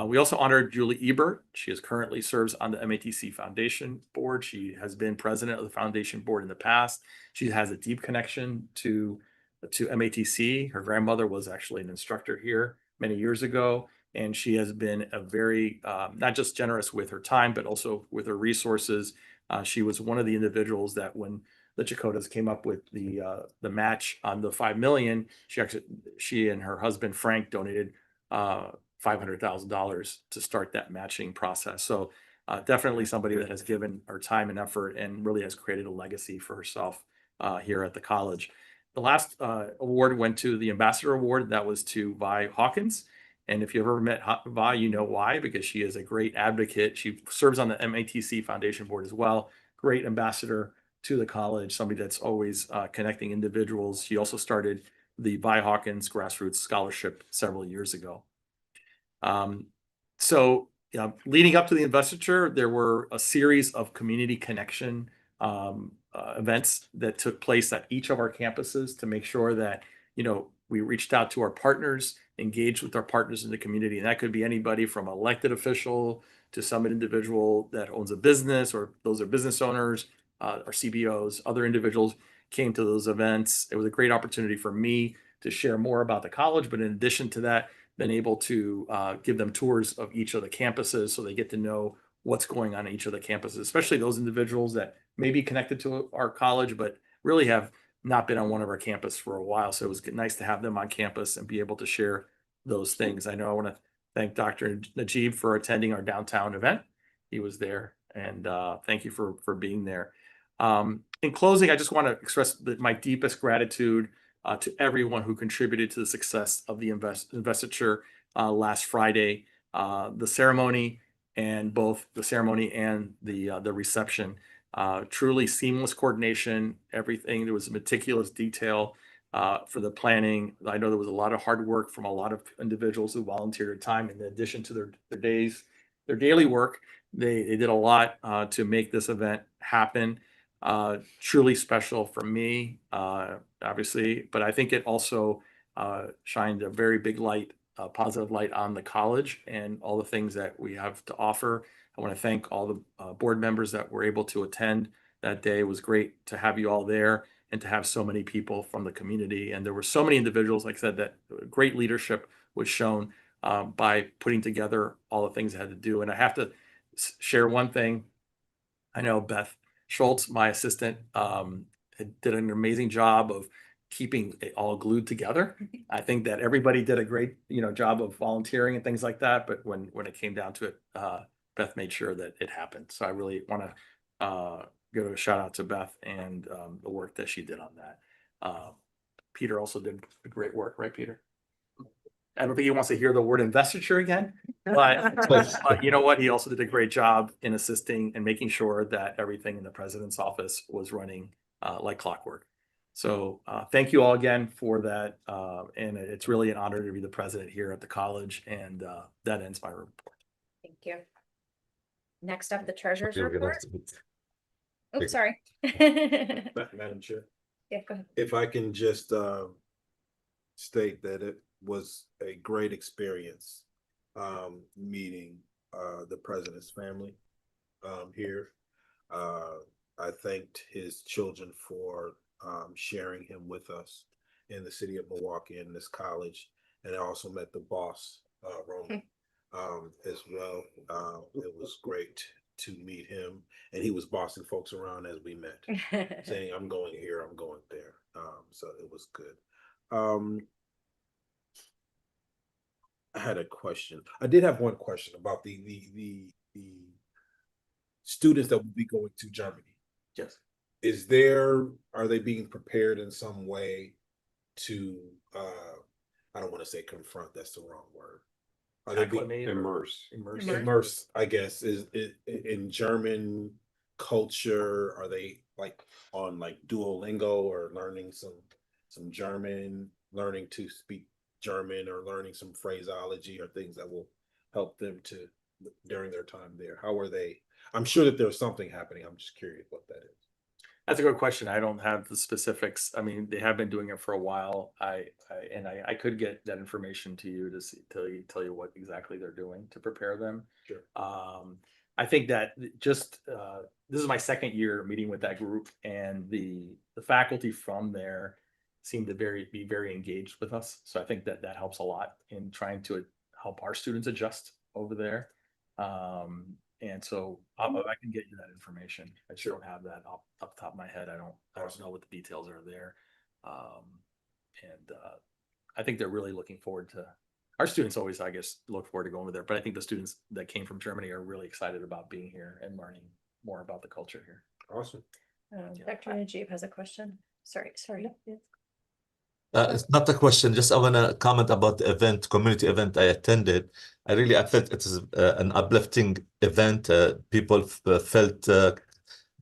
We also honored Julie Ebert. She currently serves on the MATC Foundation Board. She has been president of the foundation board in the past. She has a deep connection to MATC. Her grandmother was actually an instructor here many years ago, and she has been a very not just generous with her time, but also with her resources. She was one of the individuals that when the Chakotas came up with the match on the $5 million, she and her husband Frank donated $500,000 to start that matching process. So definitely somebody that has given her time and effort and really has created a legacy for herself here at the college. The last award went to the Ambassador Award. That was to Vi Hawkins. And if you've ever met Vi, you know why, because she is a great advocate. She serves on the MATC Foundation Board as well. Great ambassador to the college, somebody that's always connecting individuals. She also started the Vi Hawkins Grassroots Scholarship several years ago. So leading up to the investiture, there were a series of community connection events that took place at each of our campuses to make sure that, you know, we reached out to our partners, engaged with our partners in the community. And that could be anybody from elected official to some individual that owns a business, or those are business owners, or CBOs. Other individuals came to those events. It was a great opportunity for me to share more about the college, but in addition to that, been able to give them tours of each of the campuses so they get to know what's going on in each of the campuses, especially those individuals that may be connected to our college, but really have not been on one of our campus for a while. So it was nice to have them on campus and be able to share those things. I know I want to thank Dr. Najib for attending our downtown event. He was there, and thank you for being there. In closing, I just want to express my deepest gratitude to everyone who contributed to the success of the investiture last Friday. The ceremony and the reception, truly seamless coordination, everything. There was meticulous detail for the planning. I know there was a lot of hard work from a lot of individuals who volunteered their time in addition to their daily work. They did a lot to make this event happen. Truly special for me, obviously, but I think it also shined a very big light, positive light on the college and all the things that we have to offer. I want to thank all the board members that were able to attend that day. It was great to have you all there and to have so many people from the community. And there were so many individuals, like I said, that great leadership was shown by putting together all the things I had to do. And I have to share one thing. I know Beth Schultz, my assistant, did an amazing job of keeping it all glued together. I think that everybody did a great, job of volunteering and things like that. But when it came down to it, Beth made sure that it happened. So I really want to give a shout out to Beth and the work that she did on that. Peter also did great work, right, Peter? I don't think he wants to hear the word investiture again, but you know what? He also did a great job in assisting and making sure that everything in the president's office was running like clockwork. So thank you all again for that. And it's really an honor to be the president here at the college. And that ends my report. Thank you. Next up, the treasurer's report. Oops, sorry. Madam Chair, Yeah, go ahead. if I can just state that it was a great experience meeting the president's family here. I thanked his children for sharing him with us in the city of Milwaukee and this college. and I also met the boss, Roman, as well. It was great to meet him, and he was bossing folks around as we met, saying, I'm going here, I'm going there. So it was good. I had a question. I did have one question about the students that will be going to Germany. Yes. Are they being prepared in some way to, I don't want to say confront, that's the wrong word. Are they being Acclimate or Immerse. immersed, I guess, is in German culture? Are they like on like Duolingo or learning some German, learning to speak German or learning some phraseology or things that will help them to during their time there? How are they? I'm sure that there's something happening. I'm just curious what that is. That's a good question. I don't have the specifics. I mean, they have been doing it for a while. I could get that information to you to see, tell you what exactly they're doing to prepare them. Sure. I think that just this is my second year meeting with that group, and the faculty from there seem to be very engaged with us. So I think that helps a lot in trying to help our students adjust over there. And so I can get you that information. I just don't have that off the top of my head. I don't know what the details are there. I think they're really looking forward to, our students always, I guess, look forward to going over there. But I think the students that came from Germany are really excited about being here and learning more about the culture here. Awesome. Dr. Najib has a question. Sorry. It's not a question, just I want to comment about the event, community event I attended. I felt it is an uplifting event. People felt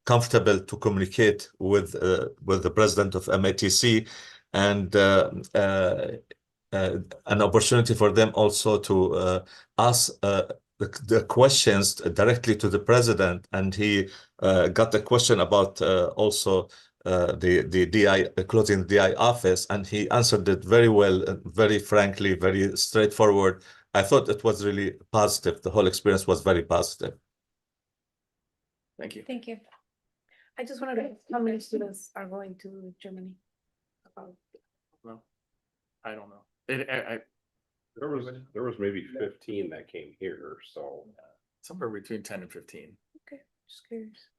comfortable to communicate with the president of MATC, and an opportunity for them also to ask the questions directly to the president. And he got a question about also the DI, closing the DI office, and he answered it very well, very frankly, very straightforward. I thought it was really positive. The whole experience was very positive. Thank you. Thank you. I just wanted to know how many students are going to Germany? Well, I don't know. There was maybe 15 that came here, so. Somewhere between 10 and 15. Okay, just curious.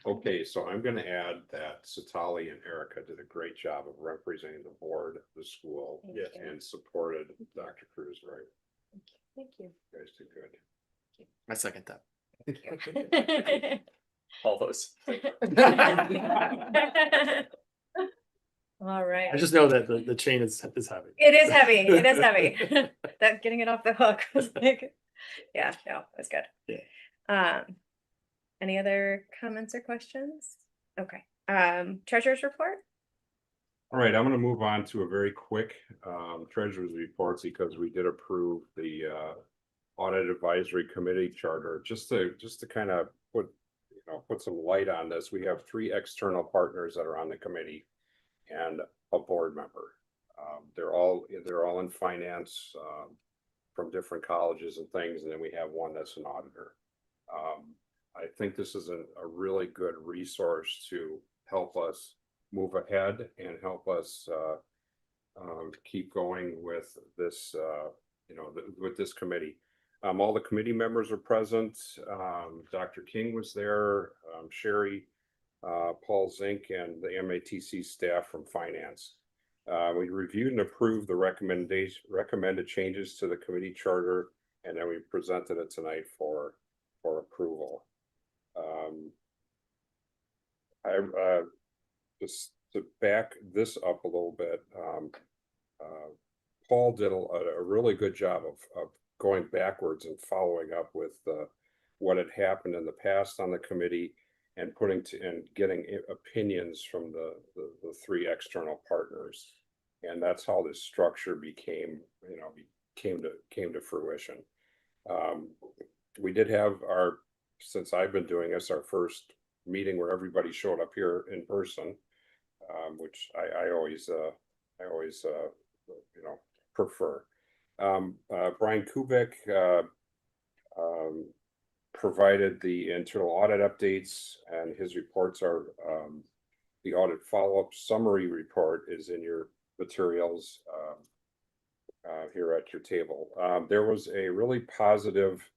Okay, so I'm gonna add that Satali and Erica did a great job of representing the board, the school, Yes. and supported Dr. Cruz, right? Thank you. You guys did good. I second that. Thank you. All those. All right. I just know that the chain is heavy. It is heavy. It is heavy. That getting it off the hook was like, yeah, no, it was good. Yeah. Any other comments or questions? Okay. Treasurer's report? All right, I'm gonna move on to a very quick treasurer's report because we did approve the audit advisory committee charter. Just to kind of put some light on this. We have 3 external partners that are on the committee and a board member. They're all in finance from different colleges and things, and then we have one that's an auditor. I think this is a really good resource to help us move ahead and help us keep going with this, with this committee. All the committee members are present. Dr. King was there, Sherry, Paul Zink, and the MATC staff from finance. We reviewed and approved the recommended changes to the committee charter, and then we presented it tonight for approval. Just to back this up a little bit, Paul did a really good job of going backwards and following up with what had happened in the past on the committee and getting opinions from the 3 external partners. And that's how this structure came to fruition. We did have since I've been doing this, our first meeting where everybody showed up here in person, which I always prefer. Brian Kubik provided the internal audit updates, and his reports are the audit follow-up summary report is in your materials here at your table. There was a really positive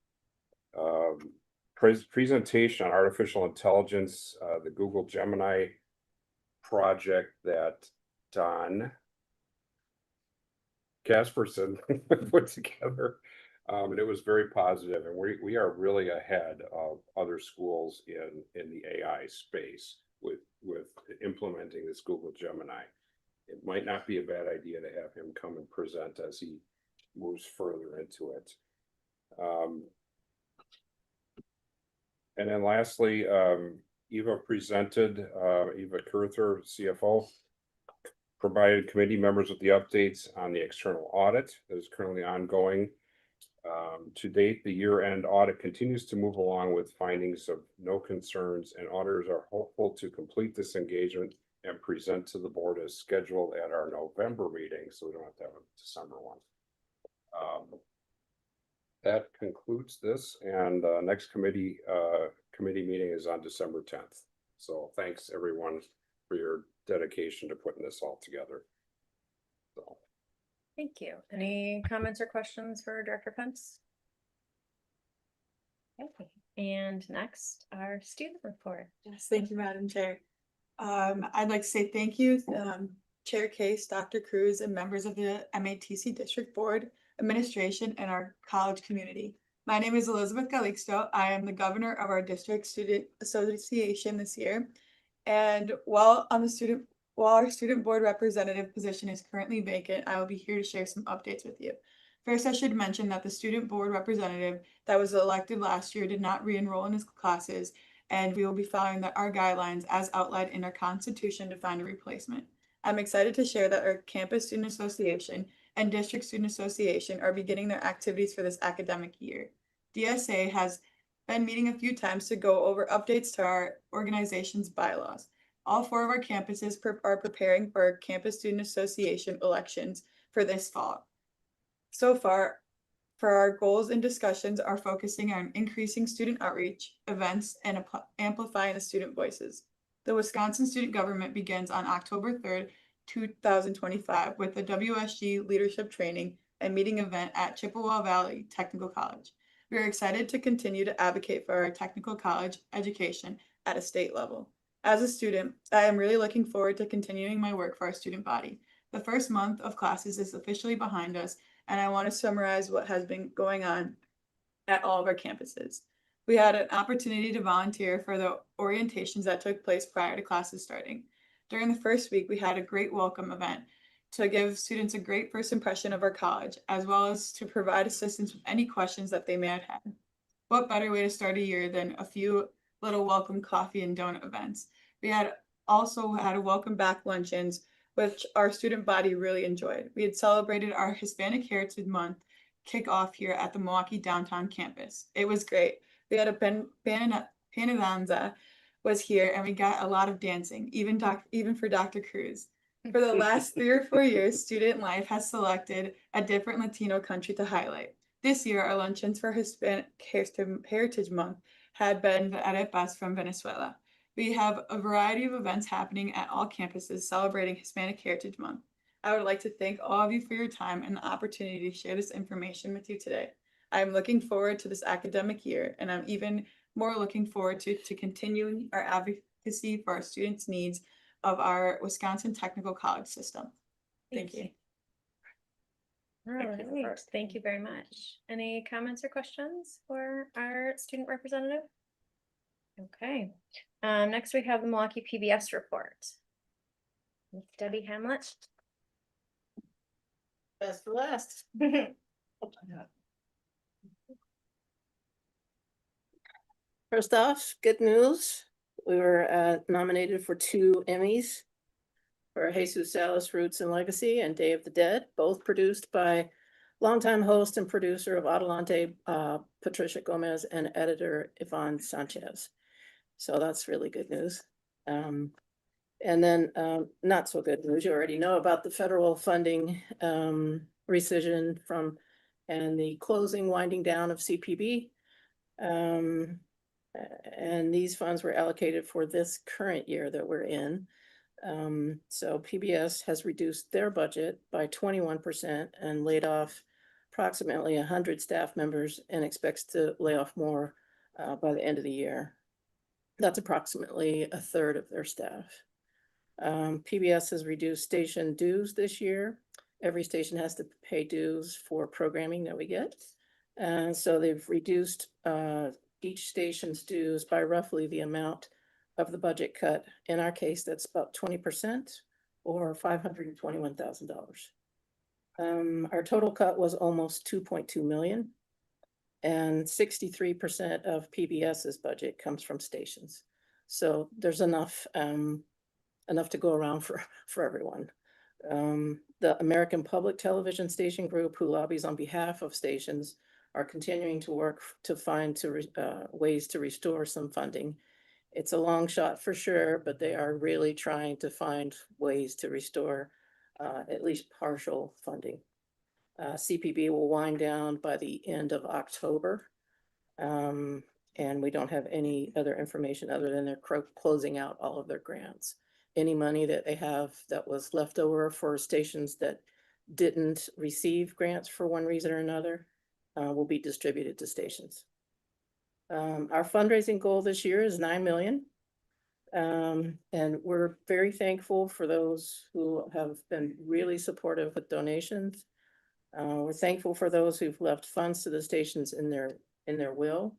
presentation on artificial intelligence, the Google Gemini project that Don Chairperson put together. And it was very positive, and we are really ahead of other schools in the AI space with implementing this Google Gemini. It might not be a bad idea to have him come and present as he moves further into it. And then lastly, Eva presented, Eva Kurther, CFO, provided committee members with the updates on the external audit that is currently ongoing. To date, the year-end audit continues to move along with findings of no concerns, and auditors are hopeful to complete this engagement and present to the board as scheduled at our November meeting, so we don't have to have a December one. That concludes this, and next committee meeting is on December 10th. So thanks everyone for your dedication to putting this all together. So. Thank you. Any comments or questions for Director Pence? Okay. And next, our student report. Yes, thank you, Madam Chair. I'd like to say thank you, Chair Case, Dr. Cruz, and members of the MATC District Board, administration, and our college community. My name is Elizabeth Calixto. I am the governor of our district student association this year. And while our student board representative position is currently vacant, I will be here to share some updates with you. First, I should mention that the student board representative that was elected last year did not re-enroll in his classes, and we will be following our guidelines as outlined in our constitution to find a replacement. I'm excited to share that our campus student association and district student association are beginning their activities for this academic year. DSA has been meeting a few times to go over updates to our organization's bylaws. All 4 of our campuses are preparing for our campus student association elections for this fall. So far, for our goals and discussions are focusing on increasing student outreach, events, and amplifying the student voices. The Wisconsin student government begins on October 3rd, 2025 with the WSG leadership training and meeting event at Chippewa Valley Technical College. We are excited to continue to advocate for our technical college education at a state level. As a student, I am really looking forward to continuing my work for our student body. The first month of classes is officially behind us, and I want to summarize what has been going on at all of our campuses. We had an opportunity to volunteer for the orientations that took place prior to classes starting. During the first week, we had a great welcome event to give students a great first impression of our college, as well as to provide assistance with any questions that they may have had. What better way to start a year than a few little welcome coffee and donut events? We also had a welcome back luncheons, which our student body really enjoyed. We had celebrated our Hispanic Heritage Month kickoff here at the Milwaukee downtown campus. It was great. We had a Pandanza was here, and we got a lot of dancing, even for Dr. Cruz. For the last 3 or 4 years, Student Life has selected a different Latino country to highlight. This year, our luncheons for Hispanic Heritage Month had been arepas from Venezuela. We have a variety of events happening at all campuses celebrating Hispanic Heritage Month. I would like to thank all of you for your time and the opportunity to share this information with you today. I am looking forward to this academic year, and I'm even more looking forward to continuing our advocacy for our students' needs of our Wisconsin Technical College system. Thank you. All right, thank you very much. Any comments or questions for our student representative? Okay, next we have the Milwaukee PBS report. With Debbie Hamlet. Best for last. First off, good news. We were nominated for 2 Emmys for Jesus Salas, Roots and Legacy and Day of the Dead, both produced by longtime host and producer of Adelante, Patricia Gomez, and editor Yvonne Sanchez. So that's really good news. And then not so good news. You already know about the federal funding rescission from and the closing, winding down of CPB. And these funds were allocated for this current year that we're in. So PBS has reduced their budget by 21% and laid off approximately 100 staff members and expects to lay off more by the end of the year. That's approximately a third of their staff. PBS has reduced station dues this year. Every station has to pay dues for programming that we get. And so they've reduced each station's dues by roughly the amount of the budget cut. In our case, that's about 20% or $521,000. Our total cut was almost 2.2 million, and 63% of PBS's budget comes from stations. So there's enough to go around for everyone. The American Public Television Station Group, who lobbies on behalf of stations, are continuing to work to find ways to restore some funding. It's a long shot for sure, but they are really trying to find ways to restore at least partial funding. CPB will wind down by the end of October. And we don't have any other information other than they're closing out all of their grants. Any money that they have that was left over for stations that didn't receive grants for one reason or another will be distributed to stations. Our fundraising goal this year is 9 million. And we're very thankful for those who have been really supportive with donations. We're thankful for those who've left funds to the stations in their will.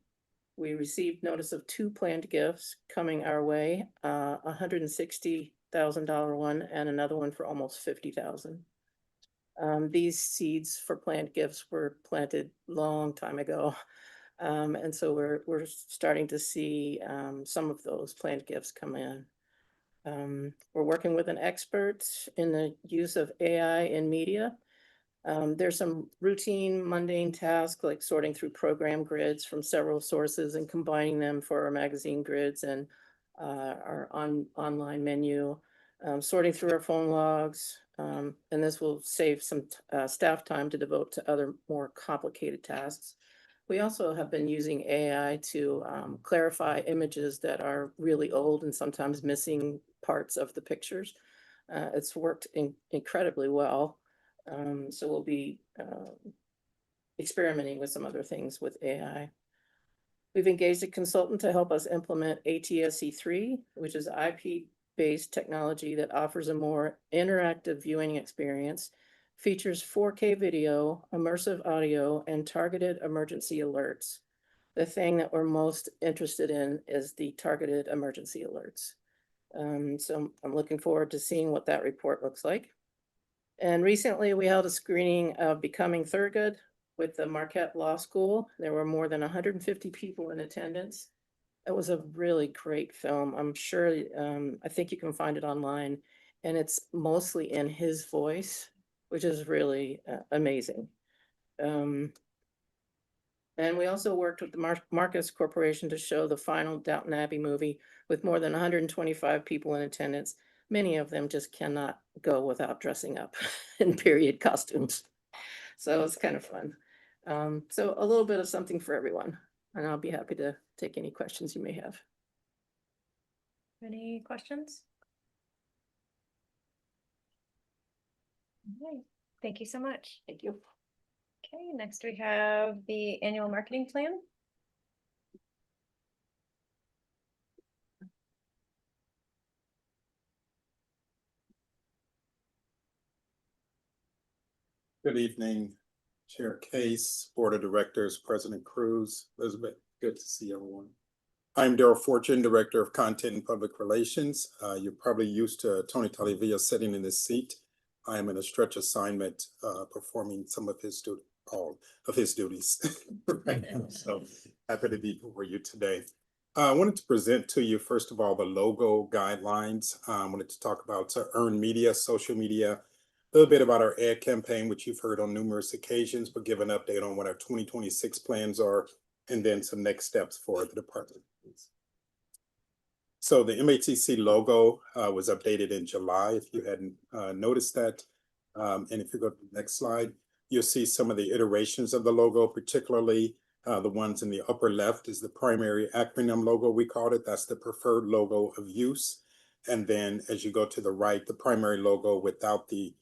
We received notice of 2 planned gifts coming our way, $160,000 one and another one for almost $50,000. These seeds for planned gifts were planted long time ago. And so we're starting to see some of those planned gifts come in. We're working with an expert in the use of AI in media. There's some routine mundane tasks like sorting through program grids from several sources and combining them for our magazine grids and our online menu, sorting through our phone logs, and this will save some staff time to devote to other more complicated tasks. We also have been using AI to clarify images that are really old and sometimes missing parts of the pictures. It's worked incredibly well. So we'll be experimenting with some other things with AI. We've engaged a consultant to help us implement ATSC3, which is IP-based technology that offers a more interactive viewing experience, features 4K video, immersive audio, and targeted emergency alerts. The thing that we're most interested in is the targeted emergency alerts. So I'm looking forward to seeing what that report looks like. And recently we held a screening of Becoming Thurgood with the Marquette Law School. There were more than 150 people in attendance. It was a really great film. I'm sure, I think you can find it online, and it's mostly in his voice, which is really amazing. And we also worked with the Marcus Corporation to show the final Downton Abbey movie with more than 125 people in attendance. Many of them just cannot go without dressing up in period costumes. So it's kind of fun. So a little bit of something for everyone, and I'll be happy to take any questions you may have. Any questions? All right. Thank you so much. Thank you. Okay, next we have the annual marketing plan. Good evening, Chair Case, Board of Directors, President Cruz, Elizabeth, good to see everyone. I'm Daryl Fortune, Director of Content and Public Relations. You're probably used to Tony Talivia sitting in this seat. I am in a stretch assignment performing some of his all of his duties right now. So happy to be for you today. I wanted to present to you, first of all, the logo guidelines. I wanted to talk about earned media, social media, a little bit about our ad campaign, which you've heard on numerous occasions, but give an update on what our 2026 plans are, and then some next steps for the department. So the MATC logo was updated in July, if you hadn't noticed that. And if you go to the next slide, you'll see some of the iterations of the logo, particularly the ones in the upper left is the primary acronym logo, we called it. That's the preferred logo of use. And then as you go to the right, the primary logo without the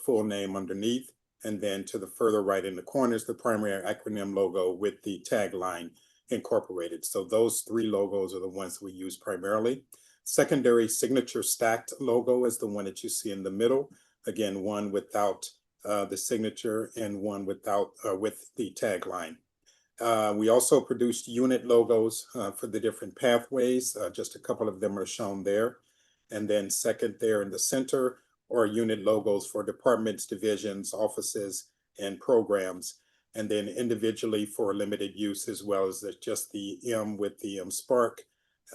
full name underneath. And then to the further right in the corners, the primary acronym logo with the tagline incorporated. So those three logos are the ones we use primarily. Secondary signature stacked logo is the one that you see in the middle. Again, one without the signature and one without with the tagline. We also produced unit logos for the different pathways. Just a couple of them are shown there. And then second there in the center are unit logos for departments, divisions, offices, and programs. And then individually for limited use, as well as just the M with the Spark.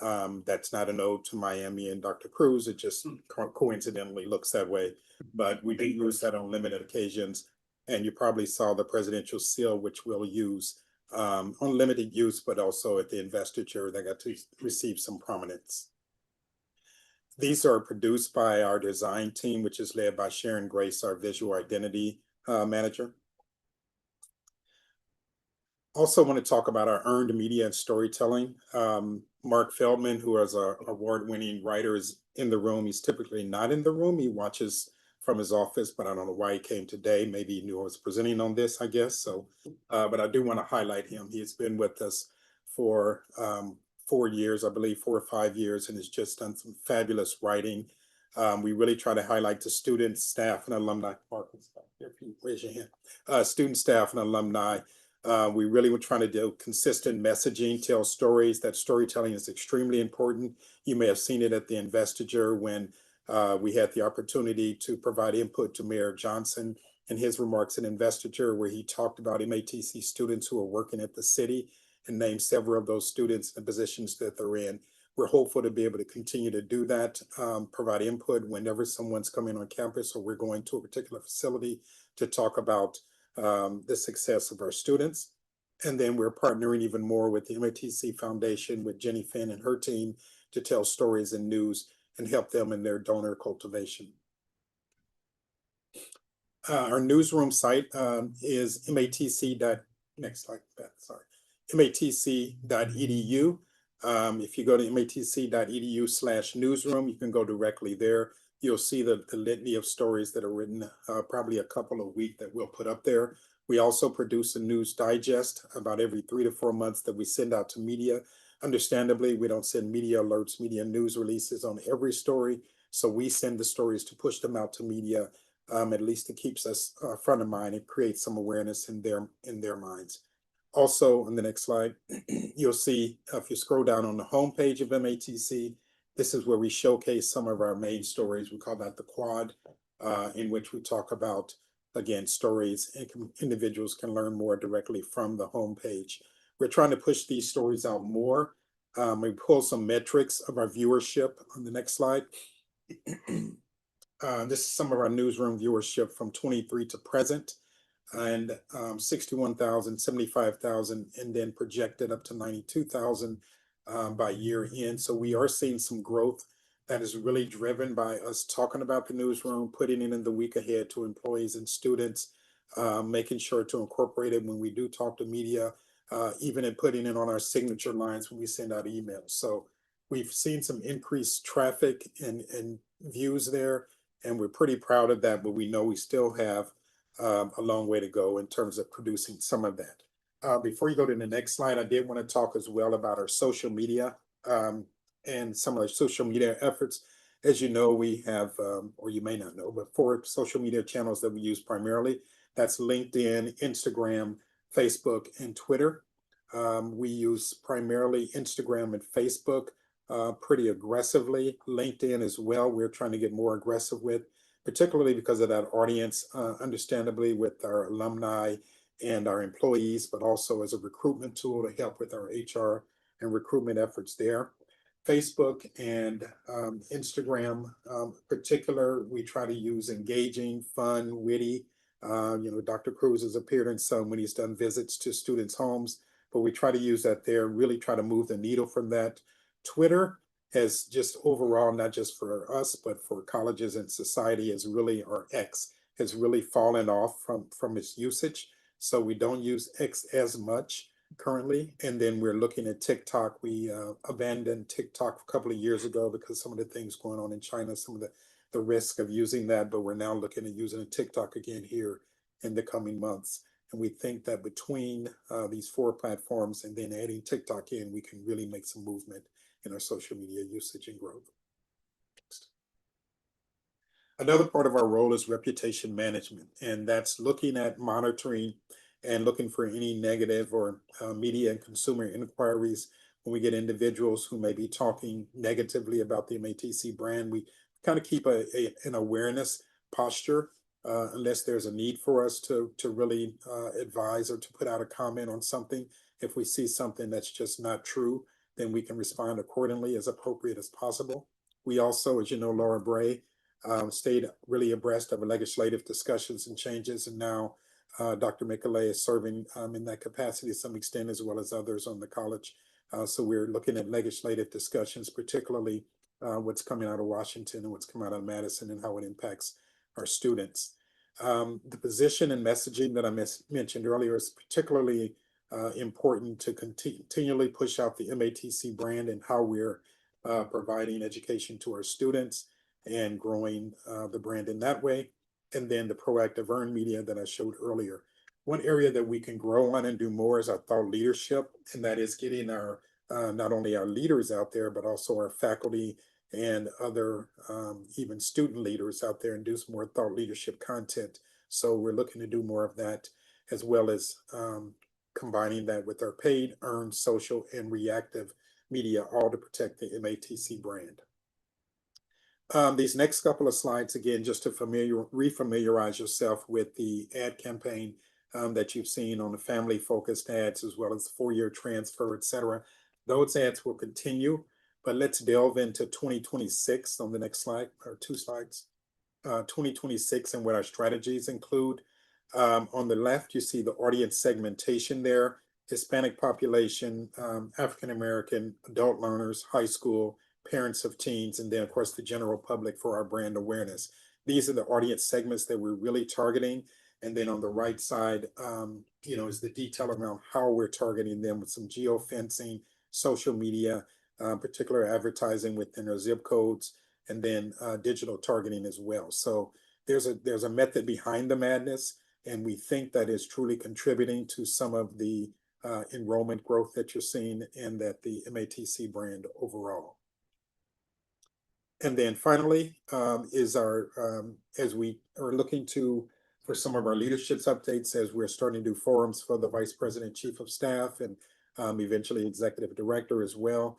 That's not an ode to Miami and Dr. Cruz. It just coincidentally looks that way. But we do use that on limited occasions. And you probably saw the presidential seal, which we'll use on limited use, but also at the investiture that got to receive some prominence. These are produced by our design team, which is led by Sharon Grace, our visual identity manager. Also want to talk about our earned media and storytelling. Mark Feldman, who is an award-winning writer, is in the room. He's typically not in the room. He watches from his office, but I don't know why he came today. Maybe he knew I was presenting on this, I guess. So, but I do want to highlight him. He has been with us for 4 years, I believe 4 or 5 years, and has just done some fabulous writing. We really try to highlight the students, staff, and alumni. Mark, if you raise your hand. Student, staff, and alumni. We really were trying to do consistent messaging, tell stories. That storytelling is extremely important. You may have seen it at the investiture when we had the opportunity to provide input to Mayor Johnson in his remarks in investiture, where he talked about MATC students who are working at the city and named several of those students and positions that they're in. We're hopeful to be able to continue to do that, provide input whenever someone's coming on campus or we're going to a particular facility to talk about the success of our students. And then we're partnering even more with the MATC Foundation, with Jenny Finn and her team, to tell stories and news and help them in their donor cultivation. Our newsroom site is matc. Next slide, sorry, matc.edu. If you go to matc.edu/newsroom, you can go directly there. You'll see the litany of stories that are written, probably a couple a week that we'll put up there. We also produce a news digest about every 3 to 4 months that we send out to media. Understandably, we don't send media alerts, media news releases on every story. So we send the stories to push them out to media. At least it keeps us front of mind. It creates some awareness in their minds. Also, on the next slide, you'll see if you scroll down on the homepage of MATC, this is where we showcase some of our main stories. We call that the quad, in which we talk about, again, stories, and individuals can learn more directly from the homepage. We're trying to push these stories out more. We pull some metrics of our viewership on the next slide. This is some of our newsroom viewership from 23 to present, and 61,000, 75,000, and then projected up to 92,000 by year end. So we are seeing some growth that is really driven by us talking about the newsroom, putting it in the week ahead to employees and students, making sure to incorporate it when we do talk to media, even in putting it on our signature lines when we send out emails. So we've seen some increased traffic and views there, and we're pretty proud of that, but we know we still have a long way to go in terms of producing some of that. Before you go to the next slide, I did want to talk as well about our social media and some of our social media efforts. As you know, we have, or you may not know, but 4 social media channels that we use primarily. That's LinkedIn, Instagram, Facebook, and Twitter. We use primarily Instagram and Facebook pretty aggressively. LinkedIn as well, we're trying to get more aggressive with, particularly because of that audience, understandably, with our alumni and our employees, but also as a recruitment tool to help with our HR and recruitment efforts there. Facebook and Instagram, particular, we try to use engaging, fun, witty. Dr. Cruz has appeared in some when he's done visits to students' homes, but we try to use that there, really try to move the needle from that. Twitter has just overall, not just for us, but for colleges and society, has really, or X, has really fallen off from its usage. So we don't use X as much. currently. And then we're looking at TikTok. We abandoned TikTok a couple of years ago because some of the things going on in China, some of the risk of using that, but we're now looking at using a TikTok again here in the coming months. And we think that between these 4 platforms and then adding TikTok in, we can really make some movement in our social media usage and growth. Another part of our role is reputation management, and that's looking at monitoring and looking for any negative or media and consumer inquiries. When we get individuals who may be talking negatively about the MATC brand, we kind of keep an awareness posture unless there's a need for us to really advise or to put out a comment on something. If we see something that's just not true, then we can respond accordingly as appropriate as possible. We also, as you know, Laura Bray, stayed really abreast of legislative discussions and changes, and now Dr. Michelet is serving in that capacity to some extent, as well as others on the college. So we're looking at legislative discussions, particularly what's coming out of Washington and what's coming out of Madison and how it impacts our students. The position and messaging that I mentioned earlier is particularly important to continually push out the MATC brand and how we're providing education to our students and growing the brand in that way. And then the proactive earned media that I showed earlier. One area that we can grow on and do more is our thought leadership, and that is getting our not only our leaders out there, but also our faculty and other even student leaders out there and do some more thought leadership content. So we're looking to do more of that, as well as combining that with our paid, earned, social, and reactive media, all to protect the MATC brand. These next couple of slides, again, just to refamiliarize yourself with the ad campaign that you've seen on the family-focused ads, as well as 4-year transfer, et cetera. Those ads will continue, but let's delve into 2026 on the next slide, or 2 slides. 2026 and what our strategies include. On the left, you see the audience segmentation there: Hispanic population, African-American, adult learners, high school, parents of teens, and then of course the general public for our brand awareness. These are the audience segments that we're really targeting. And then on the right side, is the detail around how we're targeting them with some geofencing, social media, particular advertising within their zip codes, and then digital targeting as well. So there's a method behind the madness, and we think that is truly contributing to some of the enrollment growth that you're seeing and that the MATC brand overall. And then finally is our, as we are looking for some of our leadership's updates, as we're starting to do forums for the Vice President, Chief of Staff, and eventually Executive Director as well.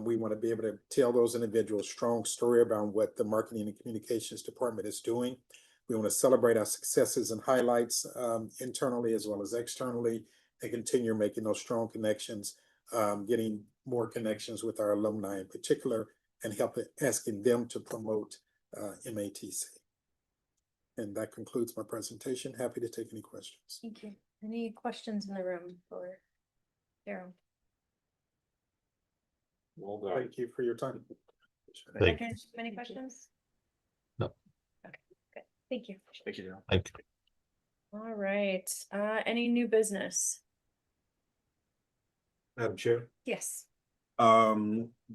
We want to be able to tell those individuals a strong story about what the Marketing and Communications Department is doing. We want to celebrate our successes and highlights internally as well as externally, and continue making those strong connections, getting more connections with our alumni in particular, and asking them to promote MATC. And that concludes my presentation. Happy to take any questions. Thank you. Any questions in the room for Daryl? Well done. Thank you for your time. Any questions? No. Okay, good. Thank you. Thank you, Daryl. Thank you. All right. Any new business? Madam Chair. Yes.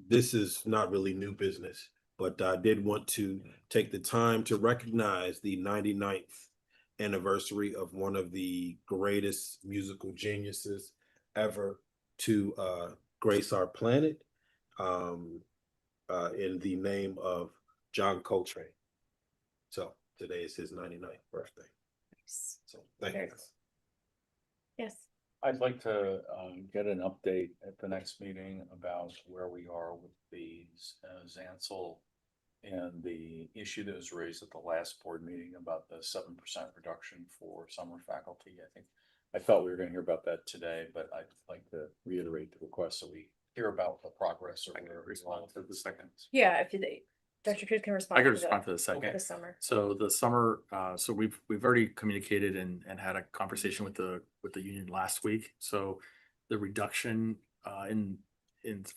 This is not really new business, but I did want to take the time to recognize the 99th anniversary of one of the greatest musical geniuses ever to grace our planet, in the name of John Coltrane. So today is his 99th birthday. Nice. So thank you. Yes. I'd like to get an update at the next meeting about where we are with the Zancel and the issue that was raised at the last board meeting about the 7% reduction for summer faculty. I thought we were going to hear about that today, but I'd like to reiterate the request so we hear about the progress. I can respond to the second. Yeah, if you, Dr. Cruz can respond. I could respond to the second. The summer. So the summer, so we've already communicated and had a conversation with the union last week. So the reduction in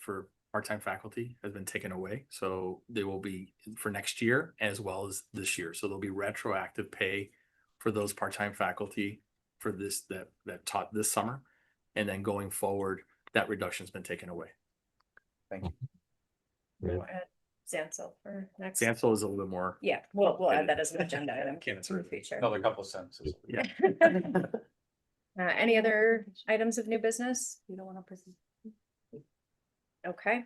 for part-time faculty has been taken away. So they will be for next year as well as this year. So there'll be retroactive pay for those part-time faculty for this that taught this summer. And then going forward, that reduction's been taken away. Thank you. We'll add Zancel for next. Zancel is a little bit more. Yeah, we'll add that as an agenda item Can't in the future. Another couple of sentences. Yeah. Any other items of new business? You don't wanna present? Okay.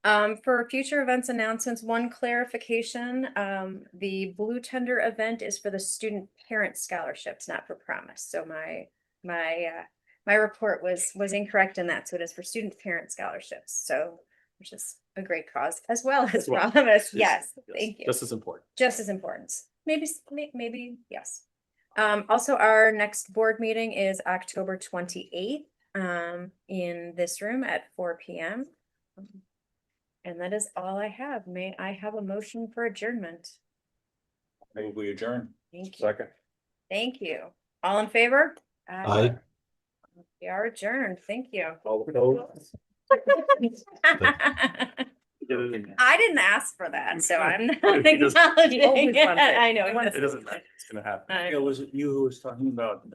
For future events announcements, one clarification, the Blue Tender event is for the student parent scholarships, not for Promise. So my report was incorrect in that. So it is for student parent scholarships. So, which is a great cause as well as well. Promise. Yes, thank you. Just as important. Just as important. Maybe, yes. Also, our next board meeting is October 28th, in this room at 4 p.m. And that is all I have. May I have a motion for adjournment? Maybe we adjourn. Thank you. Second. Thank you. All in favor? Aye. We are adjourned. Thank you. All opposed? I didn't ask for that, so I'm not He doesn't- acknowledging Always it. want that. I know. It doesn't, it's gonna happen. I- Was it you who was talking about,